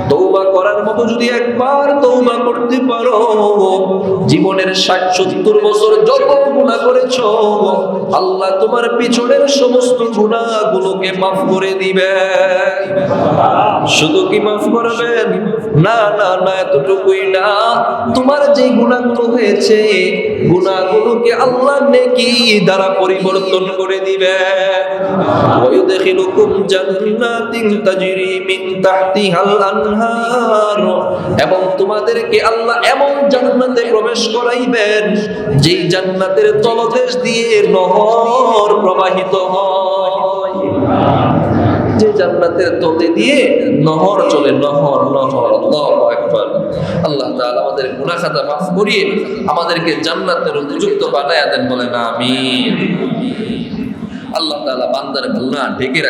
A: তওবা করার মতো যদি একবার তওবা করতে পারো, জীবনের 60-70 বছর যত গুনাহ করেছো আল্লাহ তোমার পিছনের সমস্ত গুনাহগুলোকে মাফ করে দিবেন। শুধু কি মাফ করবেন? না না না, এতটুকুই না, তোমার যে গুনাহগুলো হয়েছে গুনাহগুলোকে আল্লাহ নেকি দ্বারা পরিবর্তন করে দিবেন। ওয়া ইউদখিলুকুম জান্নাতিন তাজরি মিন তাহতিহাল আনহার, এবং তোমাদেরকে আল্লাহ এমন জান্নাতে প্রবেশ করাইবেন যেই জান্নাতের তলদেশ দিয়ে নহর প্রবাহিত হয়। যে জান্নাতের তলে দিয়ে নহর চলে, নহর নহর। আল্লাহু আকবার। আল্লাহ তাআলা আমাদের গুনাহ খাতা মাফ করিয়ে আমাদেরকে জান্নাতের উপযুক্ত বানায়া দেন, বলেন আমিন। আল্লাহ তাআলা বান্দার গুনাহ ঢেকে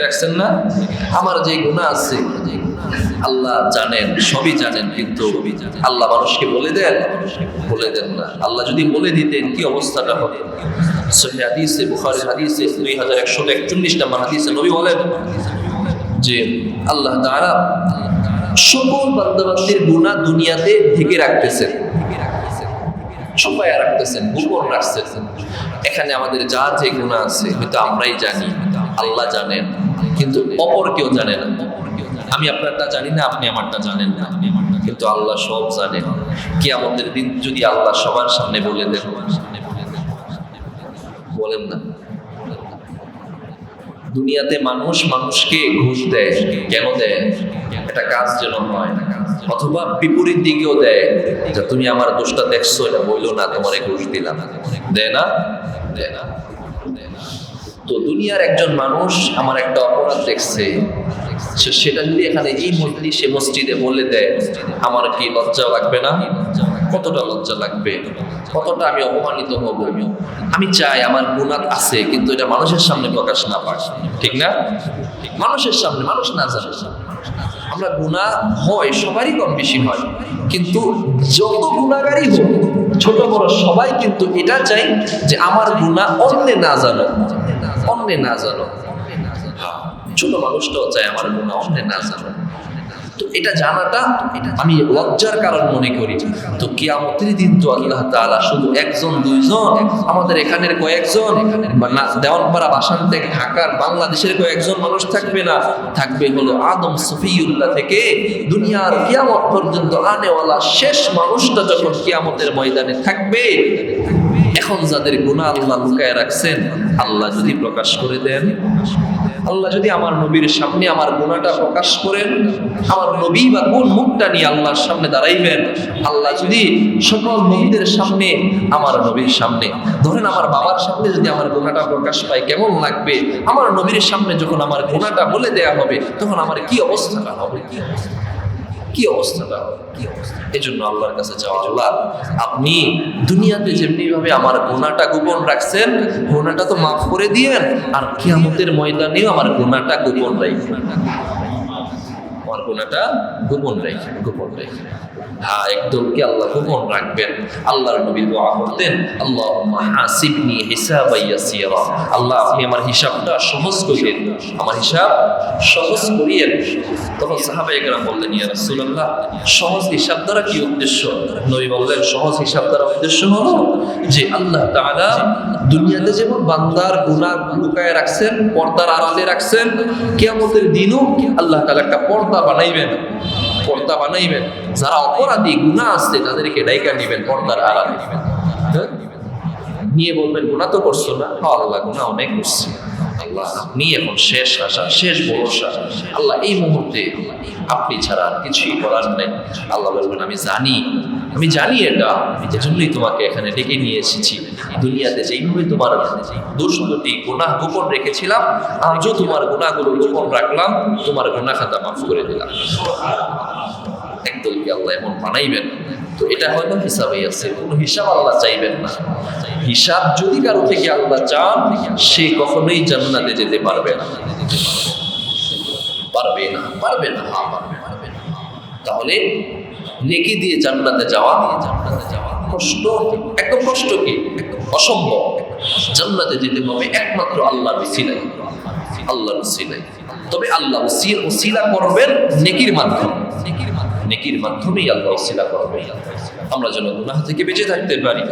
A: রাখছেন না? আমার যে গুনাহ আছে আল্লাহ জানেন, সবই জানেন, কিন্তু আল্লাহ মানুষকে বলে দেন না। আল্লাহ যদি বলে দিতেন কি অবস্থাটা হতো? সহিহ হাদিসে, বুখারীর হাদিসে 2141 নম্বর হাদিসে নবী বলেন যে আল্লাহ তাআলা সকল বান্দাবান্দির গুনাহ দুনিয়াতে ঢেকে রাখতেছেন, ছুপায়া রাখতেছেন, গোপন রাখতেছেন। এখানে আমাদের যার যে গুনাহ আছে হয়তো আমরাই জানি, আল্লাহ জানেন, কিন্তু অপর কেউ জানে না। আমি আপনারটা জানি না, আপনি আমারটা জানেন না, কিন্তু আল্লাহ সব জানেন। কিয়ামতের দিন যদি আল্লাহ সবার সামনে বলে দেন, বলেন না? দুনিয়াতে মানুষ মানুষকে ঘুষ দেয়, কেন দেয়? এটা কাজ যেন হয়, অথবা বিপরীত দিকেও দেয়, যে তুমি আমার দোষটা দেখছো, এটা বইলো না, তোমারে ঘুষ দিলাম। দেয় না? দেয় না। তো দুনিয়ার একজন মানুষ আমার একটা অপরাধ দেখছে, সেটা যদি এখানে এই মজলিসে মসজিদে বলে দেয়, আমার কি লজ্জা লাগবে না?
B: কতটা লজ্জা লাগবে, কতটা আমি অপমানিত হব। আমি চাই আমার গুনাহ আছে, কিন্তু এটা মানুষের সামনে প্রকাশ না পায়, ঠিক না? মানুষের সামনে, মানুষ না জানে। আমরা গুনাহ হয়, সবারই কম বেশি হয়, কিন্তু যত গুনাহগারই হোক, ছোট বড় সবাই কিন্তু এটা চাই যে আমার গুনাহ অন্যে না জানো, অন্যে না জানো। ছোট মানুষটাও চায় আমার গুনাহ অন্যে না জানো। তো এটা জানাটা আমি লজ্জার কারণ মনে করি। তো কিয়ামতের দিন তো আল্লাহ তাআলা শুধু একজন দুইজন, আমাদের এখানের কয়েকজন, দেওয়ানপাড়া, বাসান্তে, ঢাকার, বাংলাদেশের কয়েকজন মানুষ থাকবে না, থাকবে হলো আদম সফিউল্লাহ থেকে দুনিয়ার কিয়ামত পর্যন্ত আনেওয়ালা শেষ মানুষটা যখন কিয়ামতের ময়দানে থাকবে, এখন যাদের গুনাহ আল্লাহ লুকায় রাখছেন, আল্লাহ যদি প্রকাশ করে দেন, আল্লাহ যদি আমার নবীর সামনে আমার গুনাহটা প্রকাশ করেন, আমার নবী বা কোন মুখটা নিয়ে আল্লাহর সামনে দাঁড়াইবেন, আল্লাহ যদি সকল নবীদের সামনে, আমার নবীর সামনে, ধরেন আমার বাবার সামনে যদি আমার গুনাহটা প্রকাশ পায়, কেমন লাগবে? আমার নবীর সামনে যখন আমার গুনাহটা বলে দেয়া হবে, তখন আমার কি অবস্থাটা হবে, কি অবস্থাটা হবে? এজন্য আল্লাহর কাছে চাওয়া, আল্লাহ আপনি দুনিয়াতে যেমনি ভাবে আমার গুনাহটা গোপন রাখছেন, গুনাহটা তো মাফ করে দিয়েন, আর কিয়ামতের ময়দানেও আমার গুনাহটা গোপন রাখেন, আমার গুনাহটা গোপন রাখেন। হ্যাঁ, একদলকে আল্লাহ গোপন রাখবেন। আল্লাহর নবী দোয়া করতেন, আল্লাহুম্মা হাসিবনি হিসাবান ইয়াসীরা, আল্লাহ আপনি আমার হিসাবটা সহজ করিয়েন, আমার হিসাব সহজ করিয়েন। তখন সাহাবায়ে কেরাম বললেন, ইয়া রাসূলুল্লাহ, সহজ হিসাব দ্বারা কি উদ্দেশ্য? নবী বললেন, সহজ হিসাব দ্বারা উদ্দেশ্য হলো যে আল্লাহ তাআলা দুনিয়াতে যেমন বান্দার গুনাহ লুকায় রাখছেন, পর্দার আড়ালে রাখছেন, কিয়ামতের দিনও আল্লাহ তাআলা একটা পর্দা বানাইবেন, যারা অপরাধী গুনাহ আছে তাদেরকে ডাইকা নিবেন, পর্দার আড়ালে নিয়ে বলবেন, গুনাহ তো করছো না? হ্যাঁ আল্লাহ, গুনাহ অনেক করছি। আল্লাহ আপনি এখন শেষ আশা, শেষ ভরসা। আল্লাহ এই মুহূর্তে আপনি ছাড়া আর কিছুই করার নেই। আল্লাহ বলবেন, আমি জানি এটা, এজন্যই তোমাকে এখানে ডেকে নিয়ে এসেছি। দুনিয়াতে যেইভাবে তোমার দোষ দুটি গুনাহ গোপন রেখেছিলাম, আজও তোমার গুনাহগুলো গোপন রাখলাম, তোমার গুনাহ খাতা মাফ করে দিলাম। একদলকে আল্লাহ এমন বানাইবেন। তো এটা হয়তো হিসাবে আছে, কোনো হিসাব আল্লাহ চাইবেন না। হিসাব যদি কারো থেকে আল্লাহ চান, সে কখনোই জান্নাতে যেতে পারবে না। তাহলে নেকি দিয়ে জান্নাতে যাওয়া কষ্ট, একদম কষ্ট কি, অসম্ভব। জান্নাতে যেতে হবে একমাত্র আল্লাহর ওসিলায়, তবে আল্লাহ ওসিলা করবেন নেকির মাধ্যমেই আল্লাহ ওসিলা করবেন। আমরা যেন গুনাহ থেকে বেঁচে থাকতে পারি,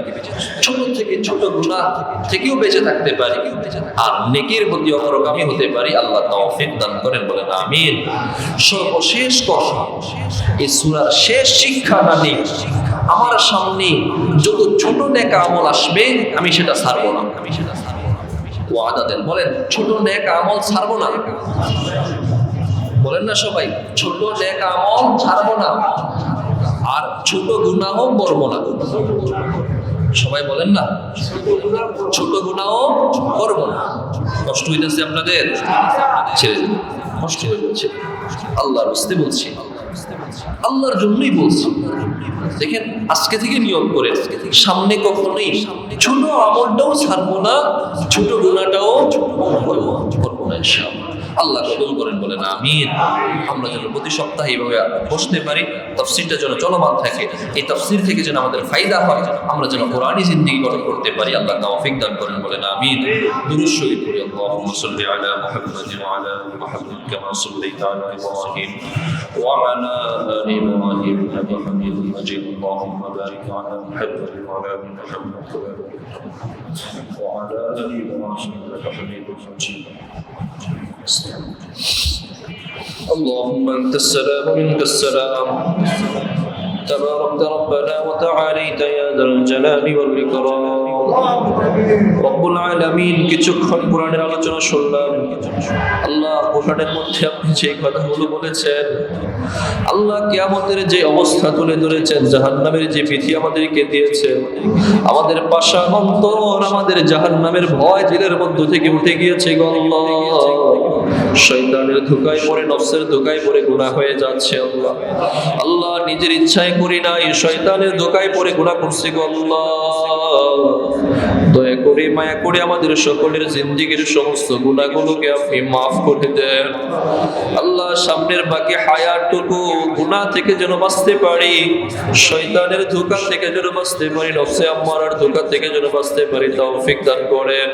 B: ছোট থেকে ছোট গুনাহ থেকেও বেঁচে থাকতে পারি, আর নেকির প্রতি অগ্রগামী হতে পারি। আল্লাহ তৌফিক দান করেন, বলেন আমিন। সর্বশেষ কথা, এই সূরার শেষ শিক্ষাটা নিয়ে আমার সামনে যত ছোট নেক আমল আসবে, আমি সেটা ছাড়বো না। ওয়াদা দেন, বলেন ছোট নেক আমল ছাড়বো না। বলেন না সবাই, ছোট নেক আমল ছাড়বো না, আর ছোট গুনাহ করবো না। সবাই বলেন না, ছোট গুনাহ করবো না। কষ্ট হইতেছে আপনাদের? ছেড়ে দিন, কষ্ট হয়ে যাচ্ছে। আল্লাহর রাস্তায় বলছি, আল্লাহর জন্যই বলছি। দেখেন, আজকে থেকে নিয়ম করে সামনে কখনোই ছোট আমলটাও ছাড়বো না, ছোট গুনাহটাও করবো না ইনশাআল্লাহ। আল্লাহ কবুল করেন, বলেন আমিন। আমরা যেন প্রতি সপ্তাহে এইভাবে বসতে পারি, তাফসীরটা যেন চলমান থাকে, এই তাফসীর থেকে যেন আমাদের ফায়দা হয়, আমরা যেন কোরআনী জিন্দেগি গঠন করতে পারি। আল্লাহ তৌফিক দান করেন, বলেন আমিন। দুরূদ শরীফ পড়ি। আল্লাহুম্মা সাল্লি আলা মুহাম্মাদিন ওয়া আলা আলি মুহাম্মাদ কামা সাল্লাইতা আলা ইব্রাহিম ওয়া আলা আলি ইব্রাহিম ইন্নাকা হামিদুম মাজিদ। আল্লাহুম্মা বারিক আলা মুহাম্মাদ ওয়া আলা আলি মুহাম্মাদ ওয়া আলা আলি ইব্রাহিম ইন্নাকা হামিদুম মাজিদ। اللهم أنت السلام ومنك السلام، تباركت ربنا وتعاليت يا ذا الجلال والإكرام.
A: রব্বুল আলামিন কিছুক্ষণ কোরআনের আলোচনা শুনলাম। আল্লাহ কোরআনের মধ্যে আপনি যে কথাগুলো বলেছেন, আল্লাহ কিয়ামতের যে অবস্থা তুলে ধরেছেন, জাহান্নামের যে বিধি আমাদেরকে দিয়েছেন, আমাদের পাশা অন্তর আমাদের জাহান্নামের ভয় দিলের মধ্য থেকে উঠে গিয়েছে গো আল্লাহ। শয়তানের ধোঁকায় পড়ে, নফসের ধোঁকায় পড়ে গুনাহ হয়ে যাচ্ছে আল্লাহ। আল্লাহ নিজের ইচ্ছায় করি নাই, শয়তানের ধোঁকায় পড়ে গুনাহ করছি গো আল্লাহ। দয়া করে মায়া করে আমাদের সকলের জিন্দেগীর সমস্ত গুনাহগুলোকে আপনি মাফ করে দেন আল্লাহ। সামনের বাকি হায়াতটুকু গুনাহ থেকে যেন বাঁচতে পারি, শয়তানের ধোঁকা থেকে যেন বাঁচতে পারি, নফসে আম্মারার ধোঁকা থেকে যেন বাঁচতে পারি, তৌফিক দান করেন।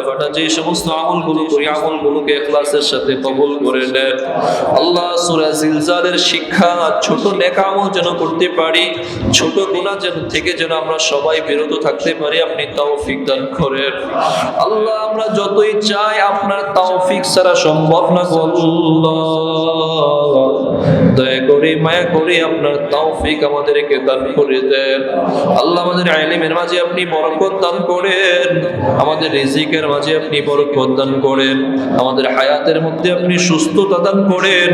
A: গোটা যে সমস্ত আমলগুলো করি, আমলগুলোকে ইখলাসের সাথে কবুল করে নেন আল্লাহ। সূরা জিলজালের শিক্ষা, ছোট নেক আমল যেন করতে পারি, ছোট গুনাহ থেকে যেন আমরা সবাই বিরত থাকতে পারি, আপনি তৌফিক দান করেন আল্লাহ। আমরা যতই চাই আপনার তৌফিক ছাড়া সম্ভব না গো আল্লাহ। দয়া করে মায়া করে আপনার তৌফিক আমাদেরকে দান করে দেন আল্লাহ। আমাদের ইলমের মাঝে আপনি বরকত দান করেন, আমাদের রিজিকের মাঝে আপনি বরকত দান করেন, আমাদের হায়াতের মধ্যে আপনি সুস্থতা দান করেন।